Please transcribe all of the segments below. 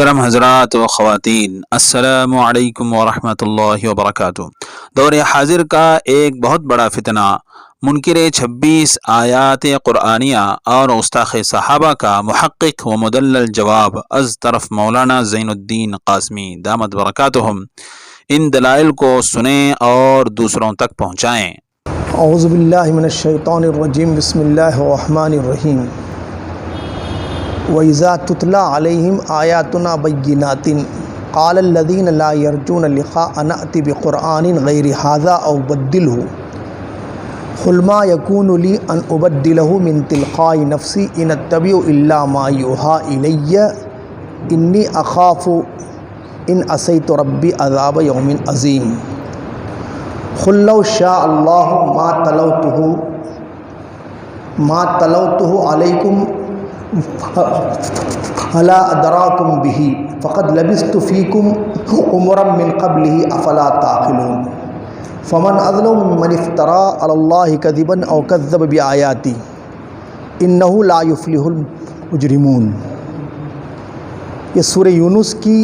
محترم حضرات و خواتین، السلام علیکم ورحمۃ اللہ وبرکاتہ۔ دور حاضر کا ایک بہت بڑا فتنہ منکر 26 آیات قرآنیہ اور گستاخ صحابہ کا محقق و مدلل جواب از طرف مولانا زین الدین قاسمی دامت برکاتہم۔ ان دلائل کو سنیں اور دوسروں تک پہنچائیں۔ اعوذ باللہ من الشیطان الرجیم، بسم اللہ الرحمن الرحیم۔ وَإِذَا تُتْلَى عَلَيْهِمْ آيَاتُنَا بَيِّنَاتٍ قَالَ الَّذِينَ لَا يَرْجُونَ لِقَاءَنَا نَأْتِ بِقُرْآنٍ غَيْرِ هَذَا أَوْ بَدِّلْهُ قُلْ مَا يَكُونُ لِي أَنْ أُبَدِّلَهُ مِنْ تِلْقَاءِ نَفْسِي إِنْ أَتَّبِعُ إِلَّا مَا يُوحَى إِلَيَّ إِنِّي أَخَافُ إِنْ عَصَيْتُ رَبِّي عَذَابَ يَوْمٍ عَظِيمٍ قُل لَّوْ شَاءَ اللَّهُ مَا تَلَوْتُهُ عَلَيْكُمْ فلا ادراکم به فقد لبثت فیکم عمرا من قبله افلا تعقلون فمن اظلم ممن افترى على الله كذبا او كذب بآیاته انه لا يفلح المجرمون۔ یہ سورہ یونس کی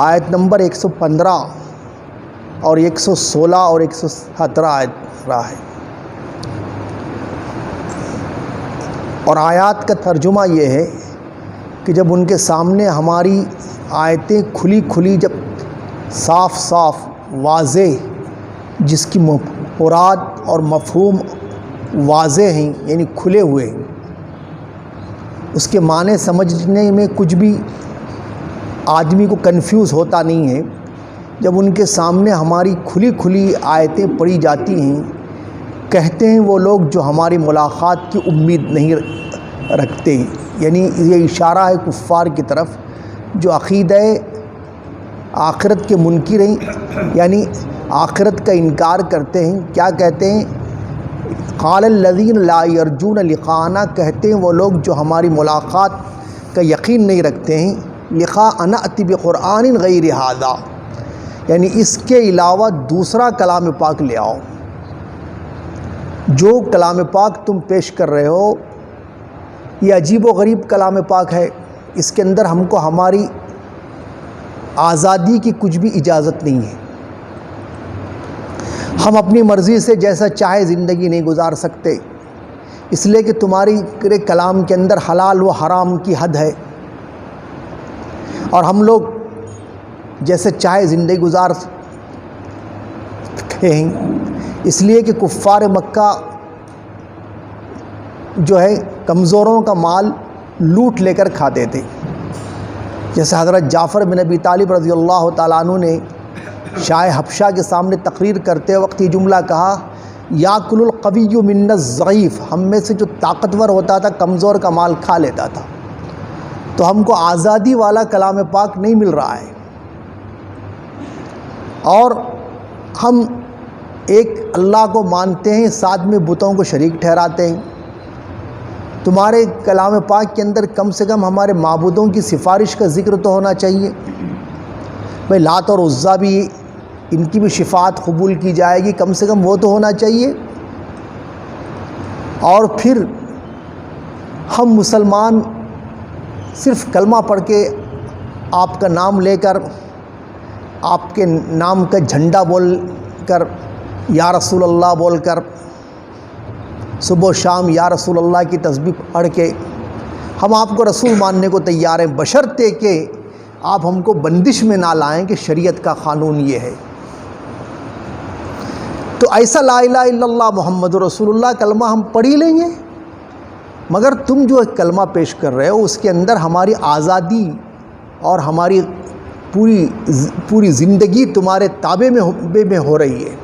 آیت نمبر 115 اور 116 اور 117 آیت رہا ہے، اور آیات کا ترجمہ یہ ہے کہ جب ان کے سامنے ہماری آیتیں کھلی کھلی، جب صاف صاف واضح، جس کی مراد اور مفہوم واضح ہیں، یعنی کھلے ہوئے ہیں، اس کے معنی سمجھنے میں کچھ بھی آدمی کو کنفیوز ہوتا نہیں ہے، جب ان کے سامنے ہماری کھلی کھلی آیتیں پڑھی جاتی ہیں، کہتے ہیں وہ لوگ جو ہماری ملاقات کی امید نہیں رکھتے، یعنی یہ اشارہ ہے کفار کی طرف جو عقیدہ آخرت کے منکر ہیں، یعنی آخرت کا انکار کرتے ہیں۔ کیا کہتے ہیں؟ قال الذین لا یرجون لقاءنا، کہتے ہیں وہ لوگ جو ہماری ملاقات کا یقین نہیں رکھتے ہیں، لقاءنا نأتی بقرآن غیر ھذا، یعنی اس کے علاوہ دوسرا کلام پاک لے آؤ۔ جو کلام پاک تم پیش کر رہے ہو یہ عجیب و غریب کلام پاک ہے، اس کے اندر ہم کو ہماری آزادی کی کچھ بھی اجازت نہیں ہے، ہم اپنی مرضی سے جیسا چاہے زندگی نہیں گزار سکتے، اس لیے کہ تمہاری کلام کے اندر حلال و حرام کی حد ہے، اور ہم لوگ جیسے چاہے زندگی گزار سکتے ہیں، اس لیے کہ کفار مکہ جو ہے کمزوروں کا مال لوٹ لے کر کھاتے تھے۔ جیسے حضرت جعفر بن ابی طالب رضی اللہ تعالیٰ عنہ نے شاہ حبشہ کے سامنے تقریر کرتے وقت یہ جملہ کہا، یاکل القوی منا الضعیف، ہم میں سے جو طاقتور ہوتا تھا کمزور کا مال کھا لیتا تھا۔ تو ہم کو آزادی والا کلام پاک نہیں مل رہا ہے، اور ہم ایک اللہ کو مانتے ہیں، ساتھ میں بتوں کو شریک ٹھہراتے ہیں۔ تمہارے کلام پاک کے اندر کم سے کم ہمارے معبودوں کی سفارش کا ذکر تو ہونا چاہیے، بھئی لات اور عزا بھی، ان کی بھی شفاعت قبول کی جائے گی، کم سے کم وہ تو ہونا چاہیے۔ اور پھر ہم مسلمان صرف کلمہ پڑھ کے آپ کا نام لے کر، آپ کے نام کا جھنڈا بول کر، یا رسول اللہ بول کر، صبح و شام یا رسول اللہ کی تسبیح پڑھ کے ہم آپ کو رسول ماننے کو تیار ہیں، بشرطے کہ آپ ہم کو بندش میں نہ لائیں کہ شریعت کا قانون یہ ہے۔ تو ایسا لا الہ الا اللہ محمد رسول اللہ کلمہ ہم پڑھ ہی لیں گے، مگر تم جو کلمہ پیش کر رہے ہو اس کے اندر ہماری آزادی اور ہماری پوری زندگی تمہارے تابع میں ہو رہی ہے۔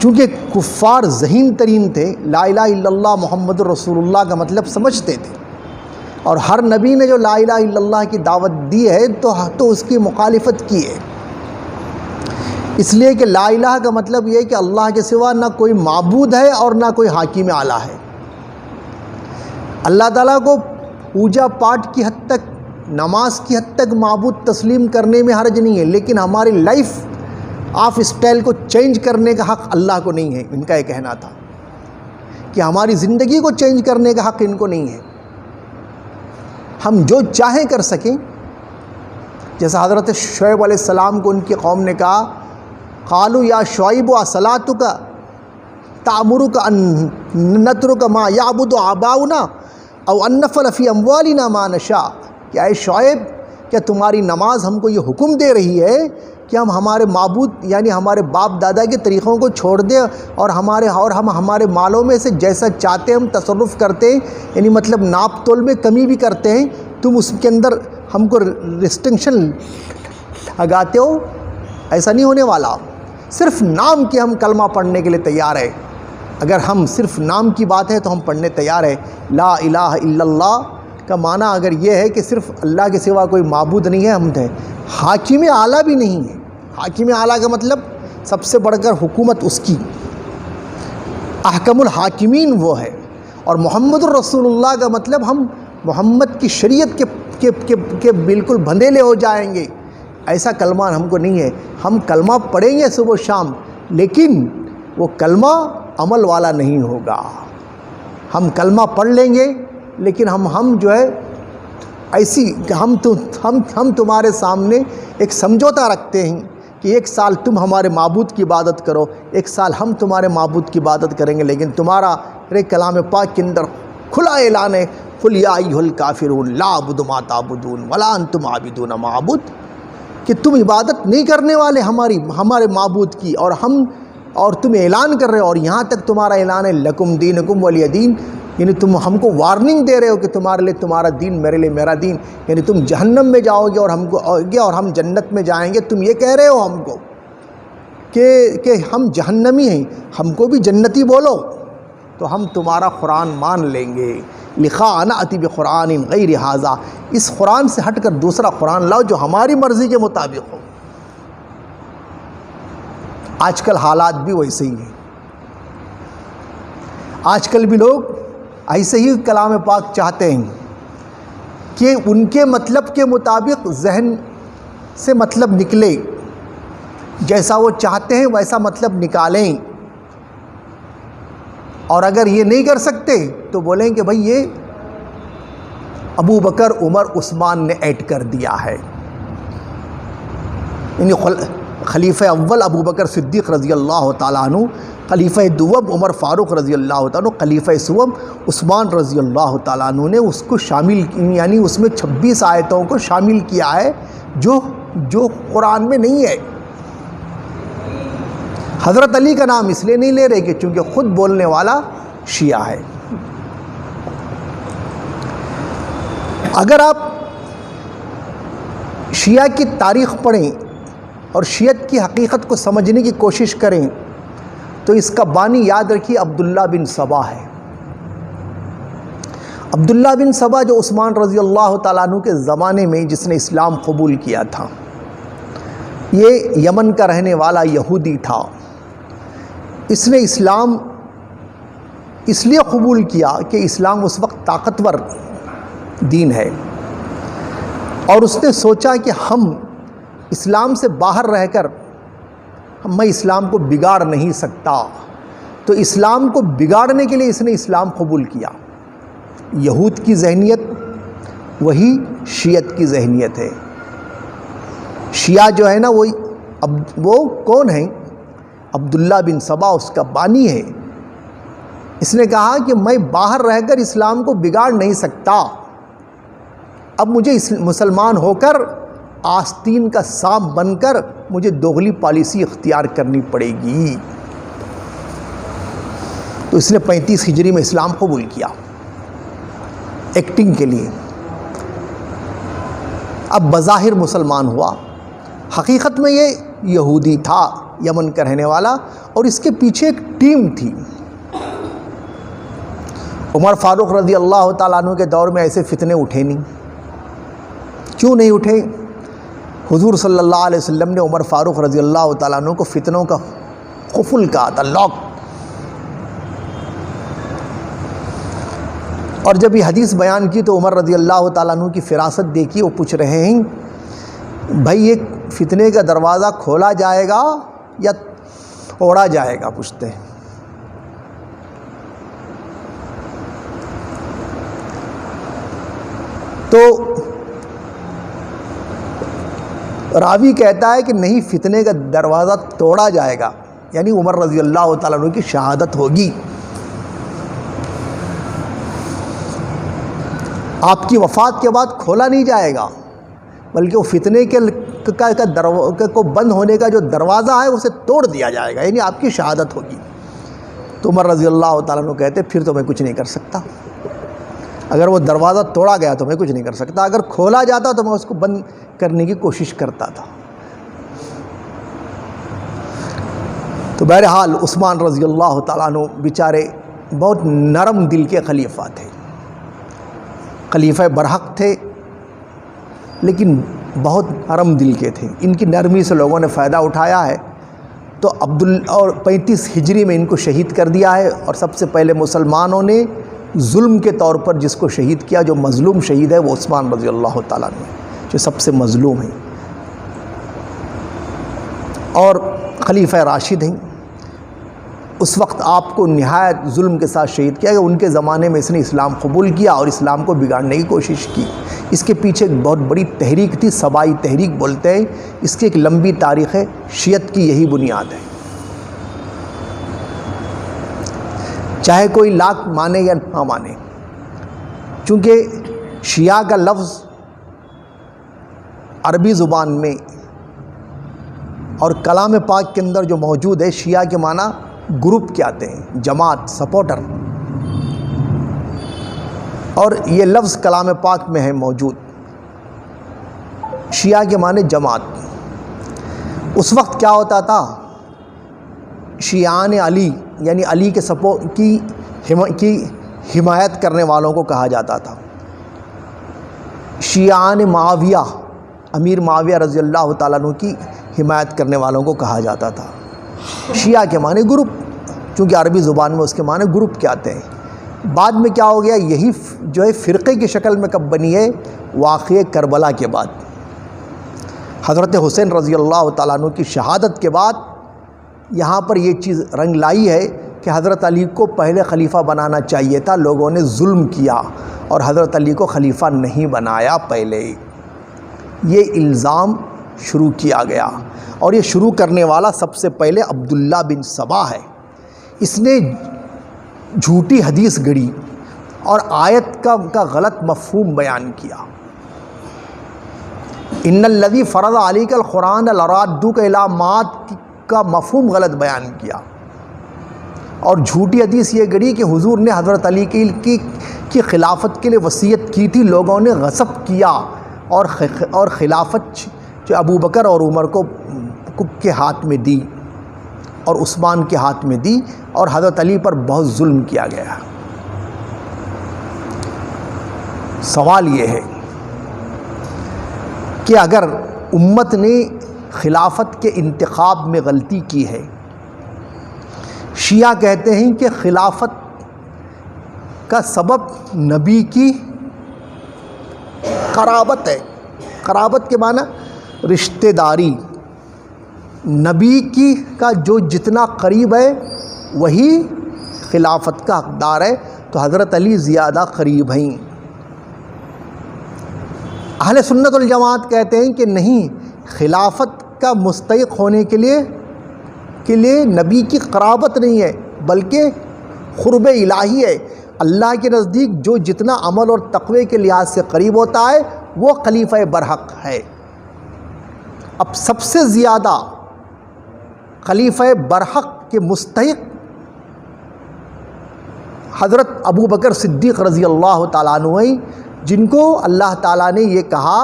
چونکہ کفار ذہین ترین تھے، لا الہ الا اللہ محمد رسول اللہ کا مطلب سمجھتے تھے، اور ہر نبی نے جو لا الہ الا اللہ کی دعوت دی ہے تو اس کی مخالفت کی ہے، اس لیے کہ لا الہ کا مطلب یہ ہے کہ اللہ کے سوا نہ کوئی معبود ہے اور نہ کوئی حاکم اعلیٰ ہے۔ اللہ تعالیٰ کو پوجا پاٹ کی حد تک، نماز کی حد تک معبود تسلیم کرنے میں حرج نہیں ہے، لیکن ہماری لائف آف اسٹائل کو چینج کرنے کا حق اللہ کو نہیں ہے۔ ان کا یہ کہنا تھا کہ ہماری زندگی کو چینج کرنے کا حق ان کو نہیں ہے۔ ہم جو چاہیں کر سکیں. جیسا حضرت شعیب علیہ السلام کو ان کی قوم نے کہا قالوا یا شعیب اصلاتک تأمرک ان نترک ما یعبد آباؤنا او ان نفعل فی اموالنا ما نشاء. کہ اے شعیب، کیا تمہاری نماز ہم کو یہ حکم دے رہی ہے کہ ہم ہمارے معبود یعنی ہمارے باپ دادا کے طریقوں کو چھوڑ دیں اور ہم ہمارے مالوں میں سے جیسا چاہتے ہیں ہم تصرف کرتے ہیں، یعنی مطلب ناپ تول میں کمی بھی کرتے ہیں، تم اس کے اندر ہم کو ریسٹرکشن لگاتے ہو؟ ایسا نہیں ہونے والا. صرف نام کے ہم کلمہ پڑھنے کے لیے تیار ہے. اگر ہم صرف نام کی بات ہے تو ہم پڑھنے تیار ہے. لا الہ الا اللہ کا معنی اگر یہ ہے کہ صرف اللہ کے سوا کوئی معبود نہیں ہے، ہم ہیں حاکم اعلیٰ بھی نہیں ہے. حاکم اعلیٰ کا مطلب سب سے بڑھ کر حکومت اس کی، احکم الحاکمین وہ ہے. اور محمد الرسول اللہ کا مطلب ہم محمد کی شریعت کے بالکل بندھیلے ہو جائیں گے. ایسا کلمہ ہم کو نہیں ہے. ہم کلمہ پڑھیں گے صبح و شام، لیکن وہ کلمہ عمل والا نہیں ہوگا. ہم کلمہ پڑھ لیں گے لیکن ہم جو ہے ایسی کہ ہم تمہارے سامنے ایک سمجھوتا رکھتے ہیں کہ ایک سال تم ہمارے معبود کی عبادت کرو، ایک سال ہم تمہارے معبود کی عبادت کریں گے. لیکن تمہارا کلام پاک کے اندر کھلا اعلان ہے قل یا ایھا الکافرون لا اعبد ما تعبدون ولا انتم عابدون ما اعبد، کہ تم عبادت نہیں کرنے والے ہمارے معبود کی، اور تم اعلان کر رہے ہو. اور یہاں تک تمہارا اعلان ہے لکم دینکم ولی دین، یعنی تم ہم کو وارننگ دے رہے ہو کہ تمہارے لیے تمہارا دین، میرے لیے میرا دین. یعنی تم جہنم میں جاؤ گے اور ہم جنت میں جائیں گے. تم یہ کہہ رہے ہو ہم کو کہ ہم جہنمی ہیں، ہم کو بھی جنتی بولو تو ہم تمہارا قرآن مان لیں گے. لکھا انا اتی بقرآن غیر ھذا، اس قرآن سے ہٹ کر دوسرا قرآن لاؤ جو ہماری مرضی کے مطابق ہو. آج کل حالات بھی ویسے ہی ہیں. آج کل بھی لوگ ایسے ہی کلام پاک چاہتے ہیں کہ ان کے مطلب کے مطابق ذہن سے مطلب نکلے، جیسا وہ چاہتے ہیں ویسا مطلب نکالیں. اور اگر یہ نہیں کر سکتے تو بولیں کہ بھئی یہ ابو بکر عمر عثمان نے ایڈ کر دیا ہے. یعنی خلیفہ اول ابو بکر صدیق رضی اللہ تعالیٰ عنہ، خلیفہ دوم عمر فاروق رضی اللہ تعالیٰ عنہ، خلیفہ سوم عثمان رضی اللہ تعالیٰ عنہ نے اس کو شامل، یعنی اس میں 26 آیتوں کو شامل کیا ہے جو قرآن میں نہیں ہے. حضرت علی کا نام اس لیے نہیں لے رہے کہ چونکہ خود بولنے والا شیعہ ہے. اگر آپ شیعہ کی تاریخ پڑھیں اور شیعت کی حقیقت کو سمجھنے کی کوشش کریں تو اس کا بانی یاد رکھیے عبداللہ بن سبا ہے. عبداللہ بن سبا جو عثمان رضی اللہ تعالیٰ عنہ کے زمانے میں جس نے اسلام قبول کیا تھا، یہ یمن کا رہنے والا یہودی تھا. اس نے اسلام اس لیے قبول کیا کہ اسلام اس وقت طاقتور دین ہے، اور اس نے سوچا کہ ہم اسلام سے باہر رہ کر میں اسلام کو بگاڑ نہیں سکتا. تو اسلام کو بگاڑنے کے لیے اس نے اسلام قبول کیا. یہود کی ذہنیت وہی شیعت کی ذہنیت ہے. شیعہ جو ہے نا وہ کون ہیں؟ عبداللہ بن سبا اس کا بانی ہے. اس نے کہا کہ میں باہر رہ کر اسلام کو بگاڑ نہیں سکتا، اب مجھے مسلمان ہو کر آستین کا سانپ بن کر مجھے دوغلی پالیسی اختیار کرنی پڑے گی. تو اس نے 35 ہجری میں اسلام قبول کیا ایکٹنگ کے لیے. اب بظاہر مسلمان ہوا، حقیقت میں یہ یہودی تھا، یمن کا رہنے والا، اور اس کے پیچھے ایک ٹیم تھی. عمر فاروق رضی اللہ تعالیٰ عنہ کے دور میں ایسے فتنے اٹھے نہیں. کیوں نہیں اٹھے؟ حضور صلی اللہ علیہ وسلم نے عمر فاروق رضی اللہ تعالیٰ عنہ کو فتنوں کا قفل کہا تھا، لاک. اور جب یہ حدیث بیان کی تو عمر رضی اللہ تعالیٰ عنہ کی فراست دیکھی. وہ پوچھ رہے ہیں بھائی یہ فتنے کا دروازہ کھولا جائے گا یا اوڑا جائے گا؟ پوچھتے ہیں. تو راوی کہتا ہے کہ نہیں، فتنے کا دروازہ توڑا جائے گا، یعنی عمر رضی اللہ تعالیٰ عنہ کی شہادت ہوگی، آپ کی وفات کے بعد کھولا نہیں جائے گا، بلکہ وہ فتنے کو بند ہونے کا جو دروازہ ہے اسے توڑ دیا جائے گا، یعنی آپ کی شہادت ہوگی۔ تو عمر رضی اللہ تعالیٰ عنہ کہتے پھر تو میں کچھ نہیں کر سکتا، اگر وہ دروازہ توڑا گیا تو میں کچھ نہیں کر سکتا، اگر کھولا جاتا تو میں اس کو بند کرنے کی کوشش کرتا تھا۔ تو بہرحال عثمان رضی اللہ تعالیٰ عنہ بیچارے بہت نرم دل کے خلیفہ تھے، خلیفہ برحق تھے، لیکن بہت نرم دل کے تھے۔ ان کی نرمی سے لوگوں نے فائدہ اٹھایا ہے، تو اور 35 ہجری میں ان کو شہید کر دیا ہے، اور سب سے پہلے مسلمانوں نے ظلم کے طور پر جس کو شہید کیا، جو مظلوم شہید ہے، وہ عثمان رضی اللہ تعالیٰ عنہ جو سب سے مظلوم ہیں اور خلیفہ راشد ہیں۔ اس وقت آپ کو نہایت ظلم کے ساتھ شہید کیا گیا۔ ان کے زمانے میں اس نے اسلام قبول کیا اور اسلام کو بگاڑنے کی کوشش کی۔ اس کے پیچھے ایک بہت بڑی تحریک تھی، سبائی تحریک بولتے ہیں، اس کی ایک لمبی تاریخ ہے، شیعت کی یہی بنیاد ہے، چاہے کوئی لاکھ مانے یا نہ مانے، چونکہ شیعہ کا لفظ عربی زبان میں اور کلام پاک کے اندر جو موجود ہے، شیعہ کے معنی گروپ کے آتے ہیں، جماعت، سپورٹر، اور یہ لفظ کلام پاک میں ہے موجود، شیعہ کے معنی جماعت۔ اس وقت کیا ہوتا تھا، شیعان علی یعنی علی کے کی حمایت کرنے والوں کو کہا جاتا تھا، شیعان معاویہ امیر معاویہ رضی اللہ تعالیٰ عنہ کی حمایت کرنے والوں کو کہا جاتا تھا۔ شیعہ کے معنی گروپ، چونکہ عربی زبان میں اس کے معنی گروپ کے آتے ہیں۔ بعد میں کیا ہو گیا، یہی جو ہے فرقے کی شکل میں کب بنی ہے، واقعہ کربلا کے بعد، حضرت حسین رضی اللہ تعالیٰ عنہ کی شہادت کے بعد یہاں پر یہ چیز رنگ لائی ہے کہ حضرت علی کو پہلے خلیفہ بنانا چاہیے تھا، لوگوں نے ظلم کیا اور حضرت علی کو خلیفہ نہیں بنایا پہلے، یہ الزام شروع کیا گیا، اور یہ شروع کرنے والا سب سے پہلے عبداللہ بن سبا ہے۔ اس نے جھوٹی حدیث گڑھی اور آیت کا غلط مفہوم بیان کیا، ان الذی فرض علیک القرآن لرادوک الی معاد کا مفہوم غلط بیان کیا، اور جھوٹی حدیث یہ گڑھی کہ حضور نے حضرت علی کی خلافت کے لیے وصیت کی تھی، لوگوں نے غصب کیا اور خلافت جو ابو بکر اور عمر کو کے ہاتھ میں دی اور عثمان کے ہاتھ میں دی، اور حضرت علی پر بہت ظلم کیا گیا۔ سوال یہ ہے کہ اگر امت نے خلافت کے انتخاب میں غلطی کی ہے، شیعہ کہتے ہیں کہ خلافت کا سبب نبی کی قرابت ہے، قرابت کے معنی رشتہ داری، نبی کا جو جتنا قریب ہے وہی خلافت کا حقدار ہے، تو حضرت علی زیادہ قریب ہیں۔ اہل سنت والجماعت کہتے ہیں کہ نہیں، خلافت کا مستحق ہونے کے لیے نبی کی قرابت نہیں ہے، بلکہ قرب الہی ہے۔ اللہ کے نزدیک جو جتنا عمل اور تقوی کے لحاظ سے قریب ہوتا ہے وہ خلیفہ برحق ہے۔ اب سب سے زیادہ خلیفہ برحق کے مستحق حضرت ابو بکر صدیق رضی اللہ تعالیٰ عنہ ہیں، جن کو اللہ تعالیٰ نے یہ کہا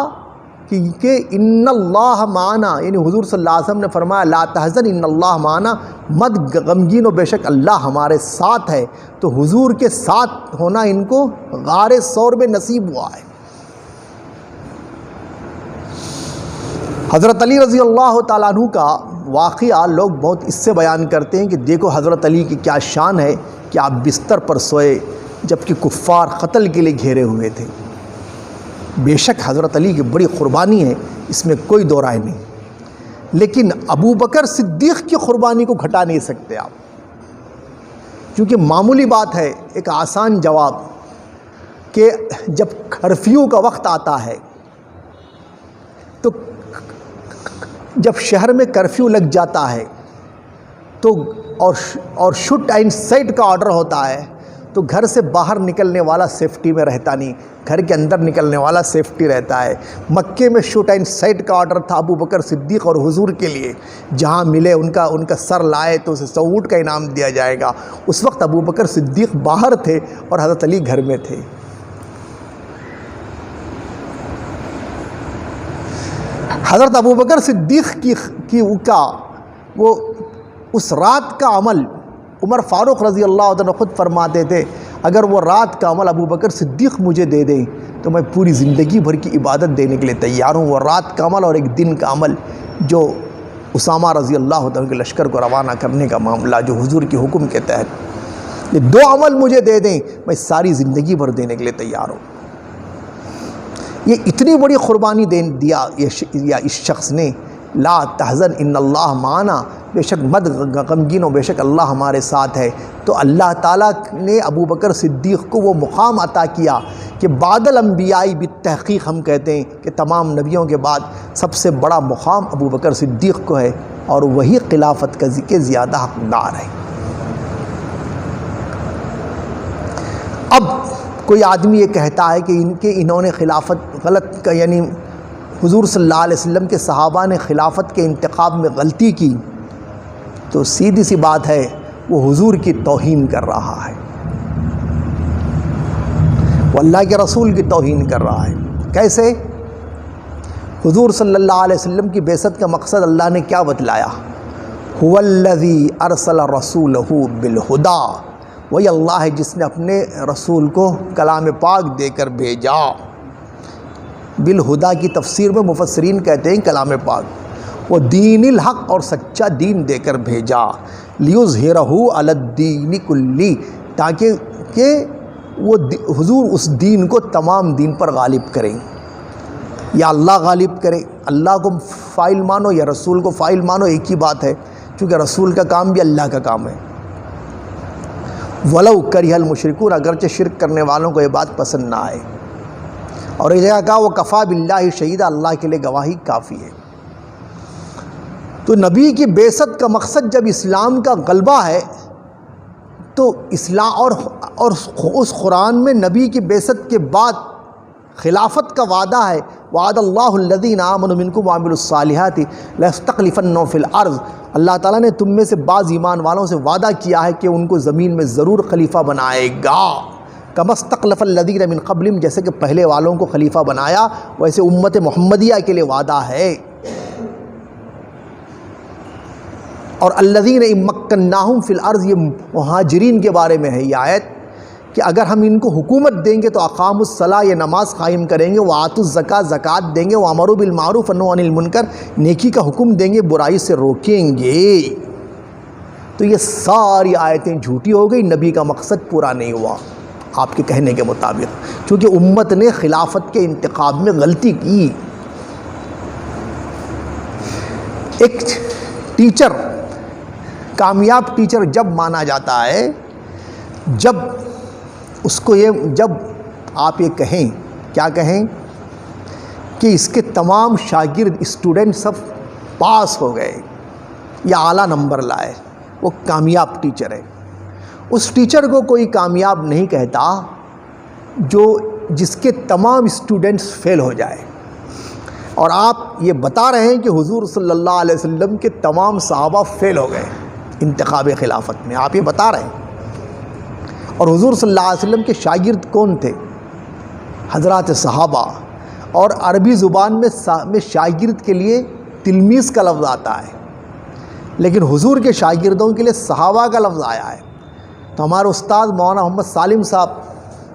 کہ ان اللہ معنا، یعنی حضور صلی اللہ علیہ وسلم نے فرمایا لا تحزن ان اللہ معنا، مت غمگین ہو، بے شک اللہ ہمارے ساتھ ہے۔ تو حضور کے ساتھ ہونا ان کو غار ثور میں نصیب ہوا ہے۔ حضرت علی رضی اللہ تعالیٰ عنہ کا واقعہ لوگ بہت اس سے بیان کرتے ہیں کہ دیکھو حضرت علی کی کیا شان ہے کہ آپ بستر پر سوئے جبکہ کفار قتل کے لیے گھیرے ہوئے تھے۔ بے شک حضرت علی کی بڑی قربانی ہے، اس میں کوئی دو رائے نہیں، لیکن ابو بکر صدیق کی قربانی کو گھٹا نہیں سکتے آپ، کیونکہ معمولی بات ہے، ایک آسان جواب کہ جب کرفیو کا وقت آتا ہے تو جب شہر میں کرفیو لگ جاتا ہے تو اور شوٹ اینڈ سائٹ کا آرڈر ہوتا ہے تو گھر سے باہر نکلنے والا سیفٹی میں رہتا نہیں، گھر کے اندر نکلنے والا سیفٹی رہتا ہے۔ مکے میں شوٹ اینڈ سائٹ کا آرڈر تھا ابو بکر صدیق اور حضور کے لیے، جہاں ملے ان کا سر لائے تو اسے 100 اونٹ کا انعام دیا جائے گا۔ اس وقت ابو بکر صدیق باہر تھے اور حضرت علی گھر میں تھے۔ حضرت ابو بکر صدیق کا وہ اس رات کا عمل عمر فاروق رضی اللہ عنہ خود فرماتے تھے، اگر وہ رات کا عمل ابو بکر صدیق مجھے دے دیں تو میں پوری زندگی بھر کی عبادت دینے کے لیے تیار ہوں۔ وہ رات کا عمل اور ایک دن کا عمل جو اسامہ رضی اللہ عنہ کے لشکر کو روانہ کرنے کا معاملہ جو حضور کے حکم کے تحت، یہ 2 عمل مجھے دے دیں میں ساری زندگی بھر دینے کے لیے تیار ہوں۔ یہ اتنی بڑی قربانی دیا اس شخص نے، لا تحزن ان اللہ معنا، بے شک مت غمگین ہو، بے شک اللہ ہمارے ساتھ ہے۔ تو اللہ تعالیٰ نے ابو بکر صدیق کو وہ مقام عطا کیا کہ بعد الانبیاء بالتحقیق ہم کہتے ہیں کہ تمام نبیوں کے بعد سب سے بڑا مقام ابو بکر صدیق کو ہے، اور وہی خلافت کے زیادہ حقدار ہے۔ اب کوئی آدمی یہ کہتا ہے کہ انہوں نے خلافت غلط یعنی حضور صلی اللہ علیہ وسلم کے صحابہ نے خلافت کے انتخاب میں غلطی کی، تو سیدھی سی بات ہے وہ حضور کی توہین کر رہا ہے، وہ اللہ کے رسول کی توہین کر رہا ہے۔ کیسے؟ حضور صلی اللہ علیہ وسلم کی بعثت کا مقصد اللہ نے کیا بتلایا؟ هو الذی ارسل رسولہ بالہدی، وہی اللہ ہے جس نے اپنے رسول کو کلام پاک دے کر بھیجا۔ بالہدا کی تفسیر میں مفسرین کہتے ہیں کلام پاک، وہ دین الحق اور سچا دین دے کر بھیجا، لیظہرہ علی الدین کلی، تاکہ کہ وہ حضور اس دین کو تمام دین پر غالب کریں، یا اللہ غالب کرے۔ اللہ کو فاعل مانو یا رسول کو فاعل مانو، ایک ہی بات ہے، چونکہ رسول کا کام بھی اللہ کا کام ہے۔ ولو کرہ المشرکون، اگرچہ شرک کرنے والوں کو یہ بات پسند نہ آئے۔ اور ایک جگہ کہا وہ کفا باللہ شہیدہ، اللہ کے لیے گواہی کافی ہے۔ تو نبی کی بعثت کا مقصد جب اسلام کا غلبہ ہے تو اسلام اور اس قرآن میں نبی کی بعثت کے بعد خلافت کا وعدہ ہے، وعد اللہ الذین آمنوا منکم وعملوا الصالحات لیستخلفنہم فی الارض، اللہ تعالیٰ نے تم میں سے بعض ایمان والوں سے وعدہ کیا ہے کہ ان کو زمین میں ضرور خلیفہ بنائے گا، کما استخلف الذین من قبلہم، جیسے کہ پہلے والوں کو خلیفہ بنایا ویسے امت محمدیہ کے لیے وعدہ ہے۔ اور الذین ان مکناہم فی الارض، یہ مہاجرین کے بارے میں ہے یہ آیت، کہ اگر ہم ان کو حکومت دیں گے تو اقاموا الصلاۃ، یہ نماز قائم کریں گے، وآتوا الزکاۃ، زکوٰۃ دیں گے، وامروا بالمعروف ونہوا عن المنکر، نیکی کا حکم دیں گے، برائی سے روکیں گے۔ تو یہ ساری آیتیں جھوٹی ہو گئی، نبی کا مقصد پورا نہیں ہوا آپ کے کہنے کے مطابق، چونکہ امت نے خلافت کے انتخاب میں غلطی کی۔ ایک ٹیچر، کامیاب ٹیچر جب مانا جاتا ہے جب اس کو جب آپ یہ کہیں، کیا کہیں کہ اس کے تمام شاگرد اسٹوڈنٹ سب پاس ہو گئے یا اعلیٰ نمبر لائے، وہ کامیاب ٹیچر ہے۔ اس ٹیچر کو کوئی کامیاب نہیں کہتا جس کے تمام اسٹوڈنٹس فیل ہو جائے۔ اور آپ یہ بتا رہے ہیں کہ حضور صلی اللہ علیہ وسلم کے تمام صحابہ فیل ہو گئے انتخاب خلافت میں، آپ یہ بتا رہے ہیں۔ اور حضور صلی اللہ علیہ وسلم کے شاگرد کون تھے؟ حضرات صحابہ۔ اور عربی زبان میں شاگرد کے لیے تلمیذ کا لفظ آتا ہے، لیکن حضور کے شاگردوں کے لیے صحابہ کا لفظ آیا ہے۔ تو ہمارے استاد مولانا محمد سالم صاحب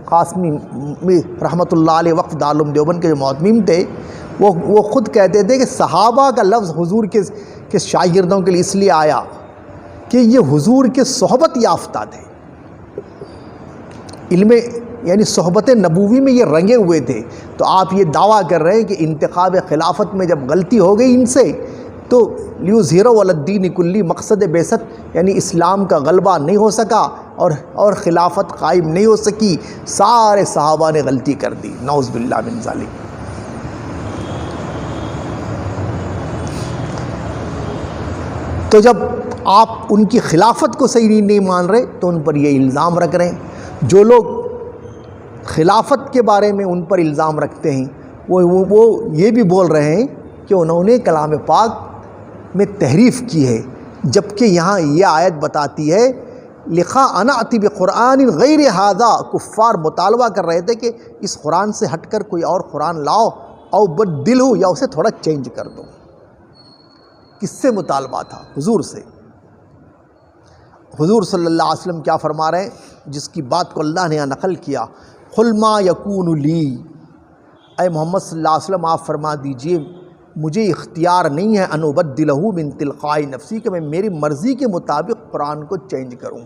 قاسمی رحمۃ اللہ علیہ وقف دارالعلوم دیوبند کے جو معتمم تھے، وہ خود کہتے تھے کہ صحابہ کا لفظ حضور کے شاگردوں کے لیے اس لیے آیا کہ یہ حضور کے صحبت یافتہ تھے، علم یعنی صحبت نبوی میں یہ رنگے ہوئے تھے۔ تو آپ یہ دعویٰ کر رہے ہیں کہ انتخاب خلافت میں جب غلطی ہو گئی ان سے تو لیظہرہ علی الدین کلی، مقصد بعثت یعنی اسلام کا غلبہ نہیں ہو سکا اور خلافت قائم نہیں ہو سکی. سارے صحابہ نے غلطی کر دی، نعوذ باللہ من ذالک. تو جب آپ ان کی خلافت کو صحیح نہیں مان رہے تو ان پر یہ الزام رکھ رہے ہیں. جو لوگ خلافت کے بارے میں ان پر الزام رکھتے ہیں وہ یہ بھی بول رہے ہیں کہ انہوں نے کلام پاک میں تحریف کی ہے، جبکہ یہاں یہ آیت بتاتی ہے لکھا انا اتی بقرآن غیر ھذا. کفار مطالبہ کر رہے تھے کہ اس قرآن سے ہٹ کر کوئی اور قرآن لاؤ، او بدلو، یا اسے تھوڑا چینج کر دو. کس سے مطالبہ تھا؟ حضور سے. حضور صلی اللہ علیہ وسلم کیا فرما رہے ہیں، جس کی بات کو اللہ نے یہاں نقل کیا، قل ما یکون لی، اے محمد صلی اللہ علیہ وسلم آپ فرما دیجئے مجھے اختیار نہیں ہے ان ابدلہ من تلقاء نفسی، کہ میں میری مرضی کے مطابق قرآن کو چینج کروں.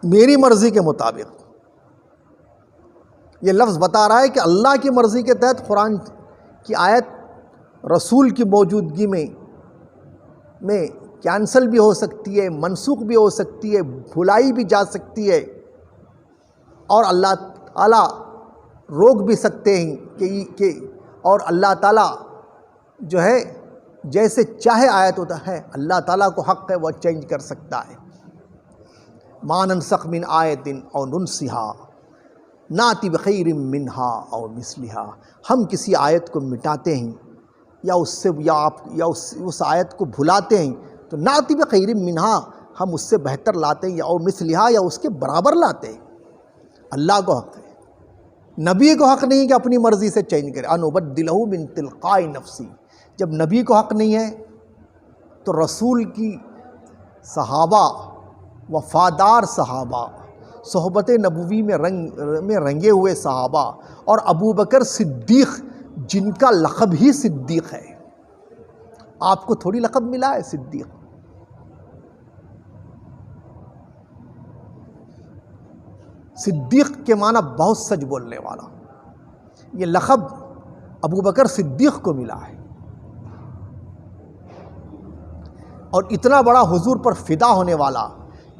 میری مرضی کے مطابق، یہ لفظ بتا رہا ہے کہ اللہ کی مرضی کے تحت قرآن کی آیت رسول کی موجودگی میں کینسل بھی ہو سکتی ہے، منسوخ بھی ہو سکتی ہے، بھلائی بھی جا سکتی ہے، اور اللہ تعالیٰ روک بھی سکتے ہیں کہ اور اللہ تعالیٰ جو ہے جیسے چاہے آیت ہوتا ہے، اللہ تعالیٰ کو حق ہے وہ چینج کر سکتا ہے. ما ننسخ من آیت او ننسها ناتی بخیر منہا او مثلہا. ہم کسی آیت کو مٹاتے ہیں یا اس آیت کو بھلاتے ہیں تو ناتی بخیر منہا، ہم اس سے بہتر لاتے ہیں، یا او مثلہا، یا اس کے برابر لاتے ہیں. اللہ کو حق ہے، نبی کو حق نہیں کہ اپنی مرضی سے چینج کرے. ان ابدلہ من تلقاء نفسی، جب نبی کو حق نہیں ہے تو رسول کی صحابہ، وفادار صحابہ، صحبت نبوی میں رنگے ہوئے صحابہ، اور ابو بکر صدیق جن کا لقب ہی صدیق ہے. آپ کو تھوڑی لقب ملا ہے صدیق. صدیق کے معنی بہت سچ بولنے والا. یہ لقب ابو بکر صدیق کو ملا ہے، اور اتنا بڑا حضور پر فدا ہونے والا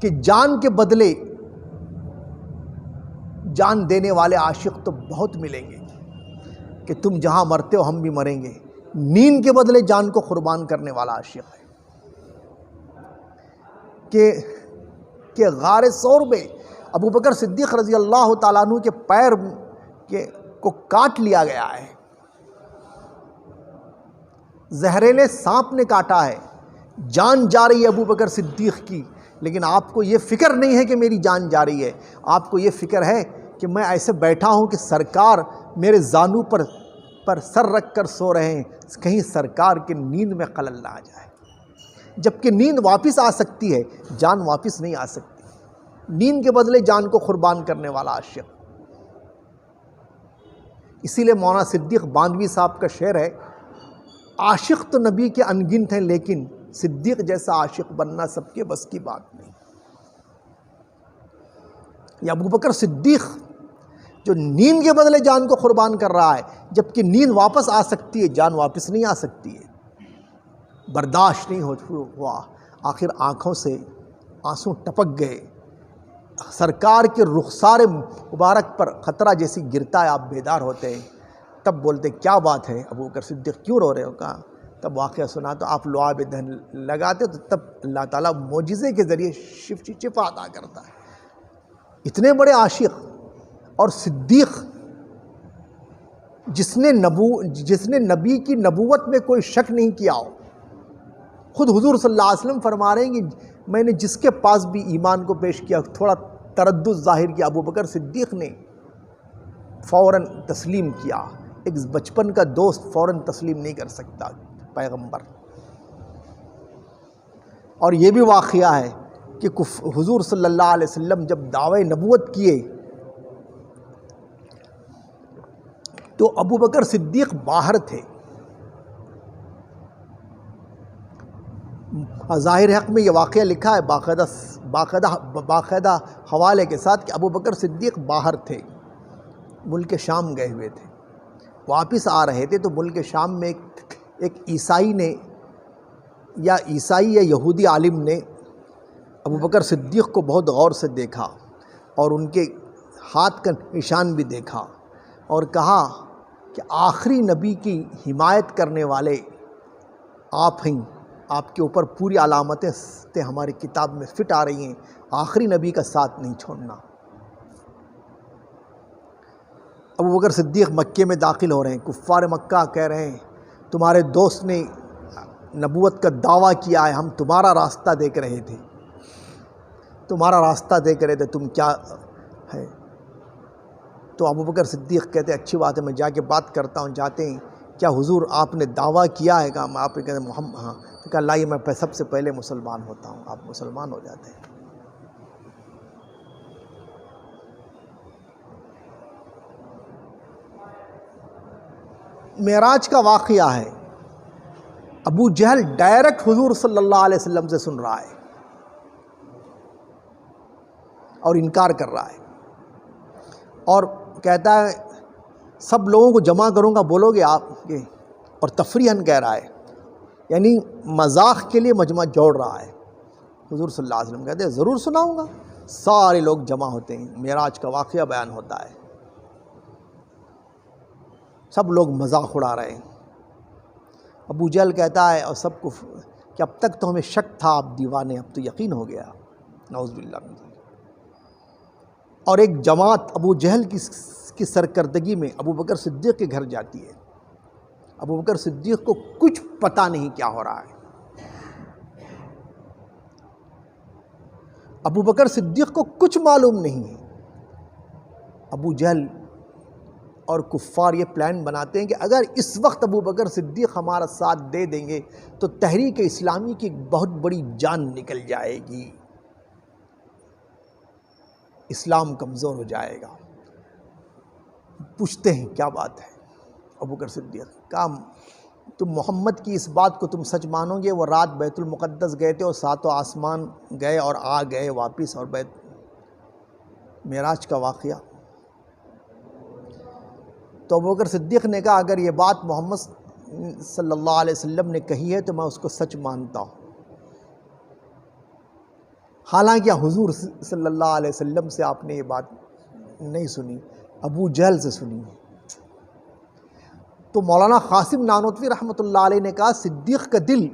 کہ جان کے بدلے جان دینے والے عاشق تو بہت ملیں گے کہ تم جہاں مرتے ہو ہم بھی مریں گے. نیند کے بدلے جان کو قربان کرنے والا عاشق ہے کہ غار ثور میں ابو بکر صدیق رضی اللہ تعالیٰ عنہ کے پیر کو کاٹ لیا گیا ہے، زہریلے سانپ نے کاٹا ہے، جان جا رہی ہے ابو بکر صدیق کی، لیکن آپ کو یہ فکر نہیں ہے کہ میری جان جا رہی ہے. آپ کو یہ فکر ہے کہ میں ایسے بیٹھا ہوں کہ سرکار میرے زانو پر سر رکھ کر سو رہے ہیں، کہیں سرکار کی نیند میں خلل نہ آ جائے. جبکہ نیند واپس آ سکتی ہے، جان واپس نہیں آ سکتی. نیند کے بدلے جان کو قربان کرنے والا عاشق. اسی لیے مولانا صدیق باندھوی صاحب کا شعر ہے، عاشق تو نبی کے انگنت ہیں لیکن صدیق جیسا عاشق بننا سب کے بس کی بات نہیں. یہ ابو بکر صدیق جو نیند کے بدلے جان کو قربان کر رہا ہے، جبکہ نیند واپس آ سکتی ہے، جان واپس نہیں آ سکتی ہے. برداشت نہیں ہوا، آخر آنکھوں سے آنسو ٹپک گئے. سرکار کے رخسار مبارک پر خطرہ جیسی گرتا ہے، آپ بیدار ہوتے ہیں. تب بولتے کیا بات ہے ابو بکر صدیق کیوں رو رہے ہو؟ کہا تب واقعہ سنا تو آپ لعاب دہن لگاتے تو تب اللہ تعالیٰ معجزے کے ذریعے شفا عطا کرتا ہے. اتنے بڑے عاشق اور صدیق جس نے نبی کی نبوت میں کوئی شک نہیں کیا ہو. خود حضور صلی اللہ علیہ وسلم فرما رہے ہیں کہ میں نے جس کے پاس بھی ایمان کو پیش کیا تھوڑا تردد ظاہر کیا، ابو بکر صدیق نے فوراً تسلیم کیا. ایک بچپن کا دوست فوراً تسلیم نہیں کر سکتا پیغمبر. اور یہ بھی واقعہ ہے کہ حضور صلی اللہ علیہ وسلم جب دعوی نبوت کیے تو ابو بکر صدیق باہر تھے. ظاہر حق میں یہ واقعہ لکھا ہے باقاعدہ حوالے کے ساتھ کہ ابو بکر صدیق باہر تھے، ملک شام گئے ہوئے تھے. واپس آ رہے تھے تو ملک شام میں ایک عیسائی یا یہودی عالم نے ابو بکر صدیق کو بہت غور سے دیکھا اور ان کے ہاتھ کا نشان بھی دیکھا اور کہا کہ آخری نبی کی حمایت کرنے والے آپ ہیں، آپ کے اوپر پوری علامتیں ہماری کتاب میں فٹ آ رہی ہیں، آخری نبی کا ساتھ نہیں چھوڑنا۔ ابو بکر صدیق مکے میں داخل ہو رہے ہیں، کفار مکہ کہہ رہے ہیں تمہارے دوست نے نبوت کا دعویٰ کیا ہے، ہم تمہارا راستہ دیکھ رہے تھے، تم کیا ہے؟ تو ابو بکر صدیق کہتے اچھی بات ہے، میں جا کے بات کرتا ہوں، جاتے ہیں، کیا حضور آپ نے دعویٰ کیا ہے؟ کہا آپ نے کہتے محمد، ہاں، تو کہا لائیے میں سب سے پہلے مسلمان ہوتا ہوں، آپ مسلمان ہو جاتے ہیں۔ معراج کا واقعہ ہے، ابو جہل ڈائریکٹ حضور صلی اللہ علیہ وسلم سے سن رہا ہے اور انکار کر رہا ہے اور کہتا ہے سب لوگوں کو جمع کروں گا، بولو گے آپ کے؟ اور تفریحاً کہہ رہا ہے، یعنی مذاق کے لیے مجمع جوڑ رہا ہے۔ حضور صلی اللہ علیہ وسلم کہتے ہیں ضرور سناؤں گا۔ سارے لوگ جمع ہوتے ہیں، معراج کا واقعہ بیان ہوتا ہے، سب لوگ مذاق اڑا رہے ہیں۔ ابو جہل کہتا ہے اور سب کو کہ اب تک تو ہمیں شک تھا آپ دیوانے، اب تو یقین ہو گیا، نعوذ باللہ من ذلک۔ اور ایک جماعت ابو جہل کی سرکردگی میں ابو بکر صدیق کے گھر جاتی ہے۔ ابو بکر صدیق کو کچھ پتہ نہیں کیا ہو رہا ہے، ابو بکر صدیق کو کچھ معلوم نہیں ہے۔ ابو جہل اور کفار یہ پلان بناتے ہیں کہ اگر اس وقت ابو بکر صدیق ہمارا ساتھ دے دیں گے تو تحریک اسلامی کی بہت بڑی جان نکل جائے گی، اسلام کمزور ہو جائے گا۔ پوچھتے ہیں کیا بات ہے؟ ابو بکر صدیق کہا تم محمد کی اس بات کو تم سچ مانو گے؟ وہ رات بیت المقدس گئے تھے اور ساتوں آسمان گئے اور آ گئے واپس، اور معراج کا واقعہ۔ تو ابو بکر صدیق نے کہا اگر یہ بات محمد صلی اللہ علیہ وسلم نے کہی ہے تو میں اس کو سچ مانتا ہوں، حالانکہ حضور صلی اللہ علیہ وسلم سے آپ نے یہ بات نہیں سنی، ابو جہل سے سنی ہے۔ تو مولانا قاسم نانوتوی رحمۃ اللہ علیہ نے کہا صدیق کا دل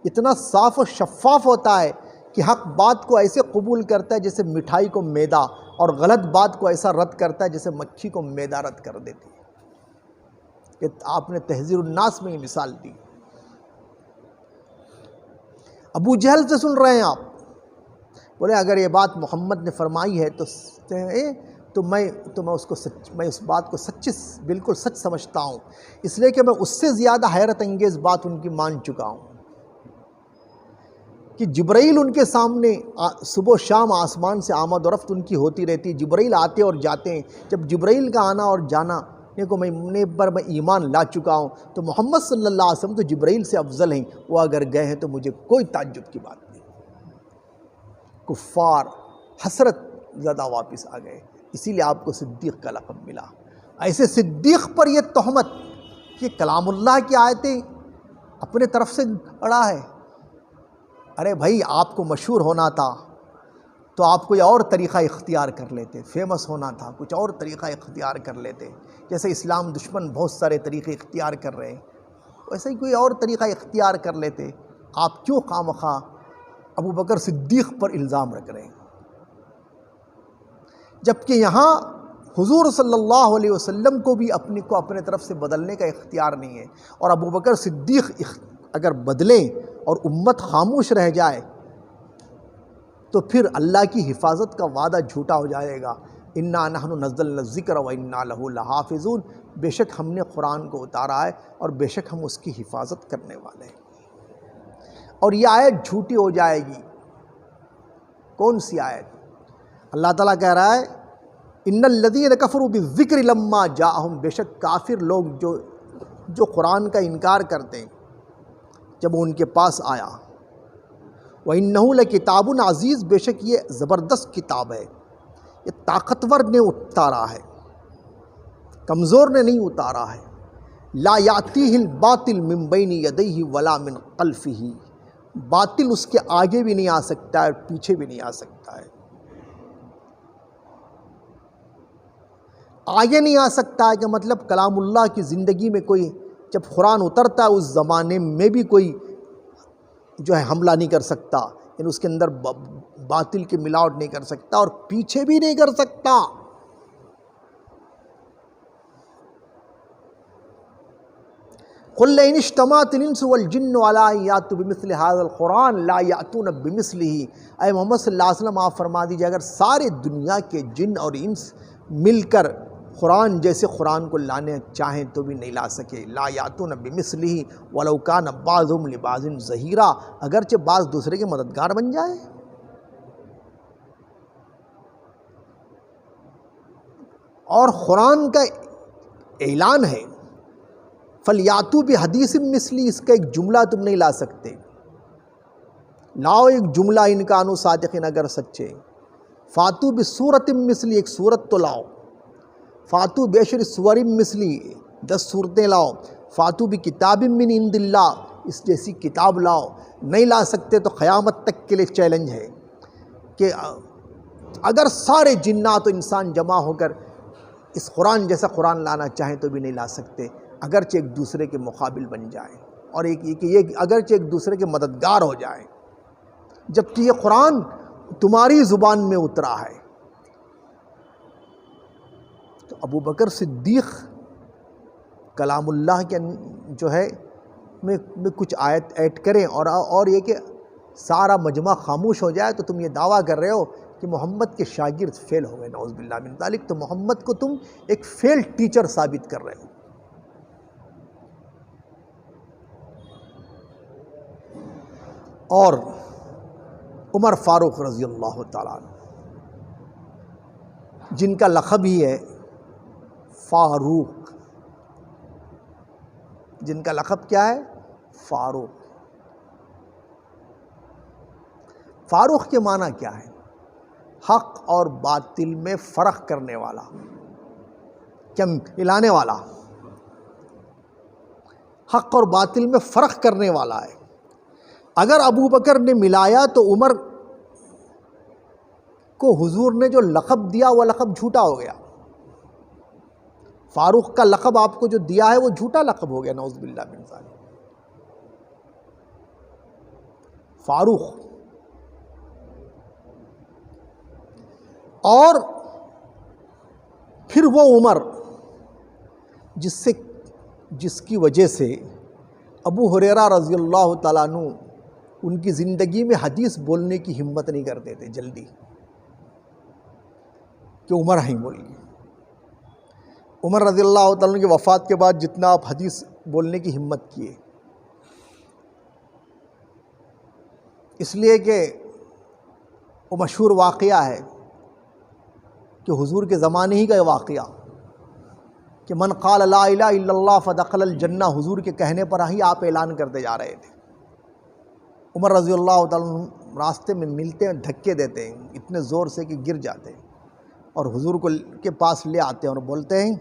اتنا صاف و شفاف ہوتا ہے کہ حق بات کو ایسے قبول کرتا ہے جیسے مٹھائی کو میدا، اور غلط بات کو ایسا رد کرتا ہے جیسے مکھی کو میدا رد کر دیتی ہے۔ کہ آپ نے تحذیر الناس میں یہ مثال دی۔ ابو جہل سے سن رہے ہیں آپ، بولے اگر یہ بات محمد نے فرمائی ہے تو میں اس بات کو بالکل سچ سمجھتا ہوں، اس لیے کہ میں اس سے زیادہ حیرت انگیز بات ان کی مان چکا ہوں کہ جبرائیل ان کے سامنے صبح و شام آسمان سے آمد و رفت ان کی ہوتی رہتی، جبرائیل آتے اور جاتے ہیں۔ جب جبرائیل کا آنا اور جانا کو میں ایمان لا چکا ہوں، تو محمد صلی اللہ علیہ وسلم تو جبرائیل سے افضل ہیں، وہ اگر گئے ہیں تو مجھے کوئی تعجب کی بات نہیں۔ کفار حسرت زدہ واپس آ گئے، اسی لیے آپ کو صدیق کا لقب ملا۔ ایسے صدیق پر یہ تہمت کہ کلام اللہ کی آیتیں اپنے طرف سے پڑھا ہے۔ ارے بھائی آپ کو مشہور ہونا تھا تو آپ کوئی اور طریقہ اختیار کر لیتے، فیمس ہونا تھا کچھ اور طریقہ اختیار کر لیتے، جیسے اسلام دشمن بہت سارے طریقے اختیار کر رہے ہیں، ویسے ہی کوئی اور طریقہ اختیار کر لیتے۔ آپ کیوں خواہ ابو بکر صدیق پر الزام رکھ رہے ہیں؟ جبکہ یہاں حضور صلی اللہ علیہ وسلم کو بھی اپنے طرف سے بدلنے کا اختیار نہیں ہے، اور ابو بکر صدیق اگر بدلیں اور امت خاموش رہ جائے تو پھر اللہ کی حفاظت کا وعدہ جھوٹا ہو جائے گا۔ انا نحن نزلنا الذکر و انا لہ لحافظون، بے شک ہم نے قرآن کو اتارا ہے اور بے شک ہم اس کی حفاظت کرنے والے ہیں۔ اور یہ آیت جھوٹی ہو جائے گی۔ کون سی آیت؟ اللہ تعالیٰ کہہ رہا ہے ان الذین کفروا بالذکر لما جاءہم، بے شک کافر لوگ جو قرآن کا انکار کرتے ہیں جب وہ ان کے پاس آیا، وَإِنَّهُ لَكِتَابٌ عزیز، بے شک یہ زبردست کتاب ہے، یہ طاقتور نے اتارا ہے، کمزور نے نہیں اتارا ہے۔ لا یاتیہ الباطل من بین یدیہ ولا من خلفہ، باطل اس کے آگے بھی نہیں آ سکتا ہے اور پیچھے بھی نہیں آ سکتا ہے. آگے نہیں آ سکتا ہے کہ مطلب کلام اللہ کی زندگی میں کوئی جب قرآن اترتا ہے اس زمانے میں بھی کوئی جو ہے حملہ نہیں کر سکتا، یعنی اس کے اندر باطل کی ملاوٹ نہیں کر سکتا اور پیچھے بھی نہیں کر سکتا. قُلْ لَئِنِ اجْتَمَعَتِ الْإِنسُ وَالْجِنُّ عَلَىٰ أَن يَأْتُوا بِمِثْلِ هَٰذَا الْقُرْآنِ لَا يَأْتُونَ بِمِثْلِهِ. اے محمد صلی اللہ علیہ وسلم آپ فرما دیجیے اگر سارے دنیا کے جن اور انس مل کر قرآن جیسے قرآن کو لانے چاہیں تو بھی نہیں لا سکے. لا یاتون بمثلہ ولو کان بعضهم لبعض ظہیرا، اگرچہ بعض دوسرے کے مددگار بن جائے. اور قرآن کا اعلان ہے فَلْيَأْتُوا بِحَدِيثٍ مِّثْلِهِ، اس کا ایک جملہ تم نہیں لا سکتے. لاؤ ایک جملہ ان کانوا صادقین اگر سچے. فَأْتُوا بِسُورَةٍ مِّثْلِهِ، ایک سورت تو لاؤ. فَأْتُوا بِعَشْرِ سُوَرٍ مِّثْلِهِ، 10 صورتیں لاؤ. فَأْتُوا بِكِتَابٍ مِّنْ عِندِ اللَّهِ، اس جیسی کتاب لاؤ. نہیں لا سکتے تو قیامت تک کے لیے چیلنج ہے کہ اگر سارے جنات و انسان جمع ہو کر اس قرآن جیسا قرآن لانا چاہیں تو بھی نہیں لا سکتے، اگرچہ ایک دوسرے کے مقابل بن جائیں اور یہ اگرچہ ایک دوسرے کے مددگار ہو جائیں، جبکہ یہ قرآن تمہاری زبان میں اترا ہے. تو ابو بکر صدیق کلام اللہ کے جو ہے میں کچھ آیت ایڈ کریں اور یہ کہ سارا مجمع خاموش ہو جائے تو تم یہ دعویٰ کر رہے ہو کہ محمد کے شاگرد فیل ہو گئے، نعوذ باللہ من ذالک. تو محمد کو تم ایک فیل ٹیچر ثابت کر رہے ہو. اور عمر فاروق رضی اللہ تعالیٰ عنہ جن کا لقب ہی ہے فاروق، جن کا لقب کیا ہے؟ فاروق. فاروق کے معنی کیا ہے؟ حق اور باطل میں فرق کرنے والا، کیا ملانے والا. حق اور باطل میں فرق کرنے والا ہے. اگر ابو بکر نے ملایا تو عمر کو حضور نے جو لقب دیا وہ لقب جھوٹا ہو گیا. فاروق کا لقب آپ کو جو دیا ہے وہ جھوٹا لقب ہو گیا، نعوذ باللہ من ذالک. فاروق. اور پھر وہ عمر جس کی وجہ سے ابو ہریرہ رضی اللہ تعالیٰ عنہ ان کی زندگی میں حدیث بولنے کی ہمت نہیں کرتے تھے جلدی کہ عمر ہی بولیے. عمر رضی اللہ تعالیٰ عنہ کی وفات کے بعد جتنا آپ حدیث بولنے کی ہمت کیے، اس لیے کہ وہ مشہور واقعہ ہے کہ حضور کے زمانے ہی کا واقعہ کہ من قال لا الہ الا اللہ فدخل الجنہ، حضور کے کہنے پر ہی آپ اعلان کرتے جا رہے تھے. عمر رضی اللہ تعالیٰ عنہ راستے میں ملتے ہیں، دھکے دیتے ہیں اتنے زور سے کہ گر جاتے ہیں اور حضور کے پاس لے آتے ہیں اور بولتے ہیں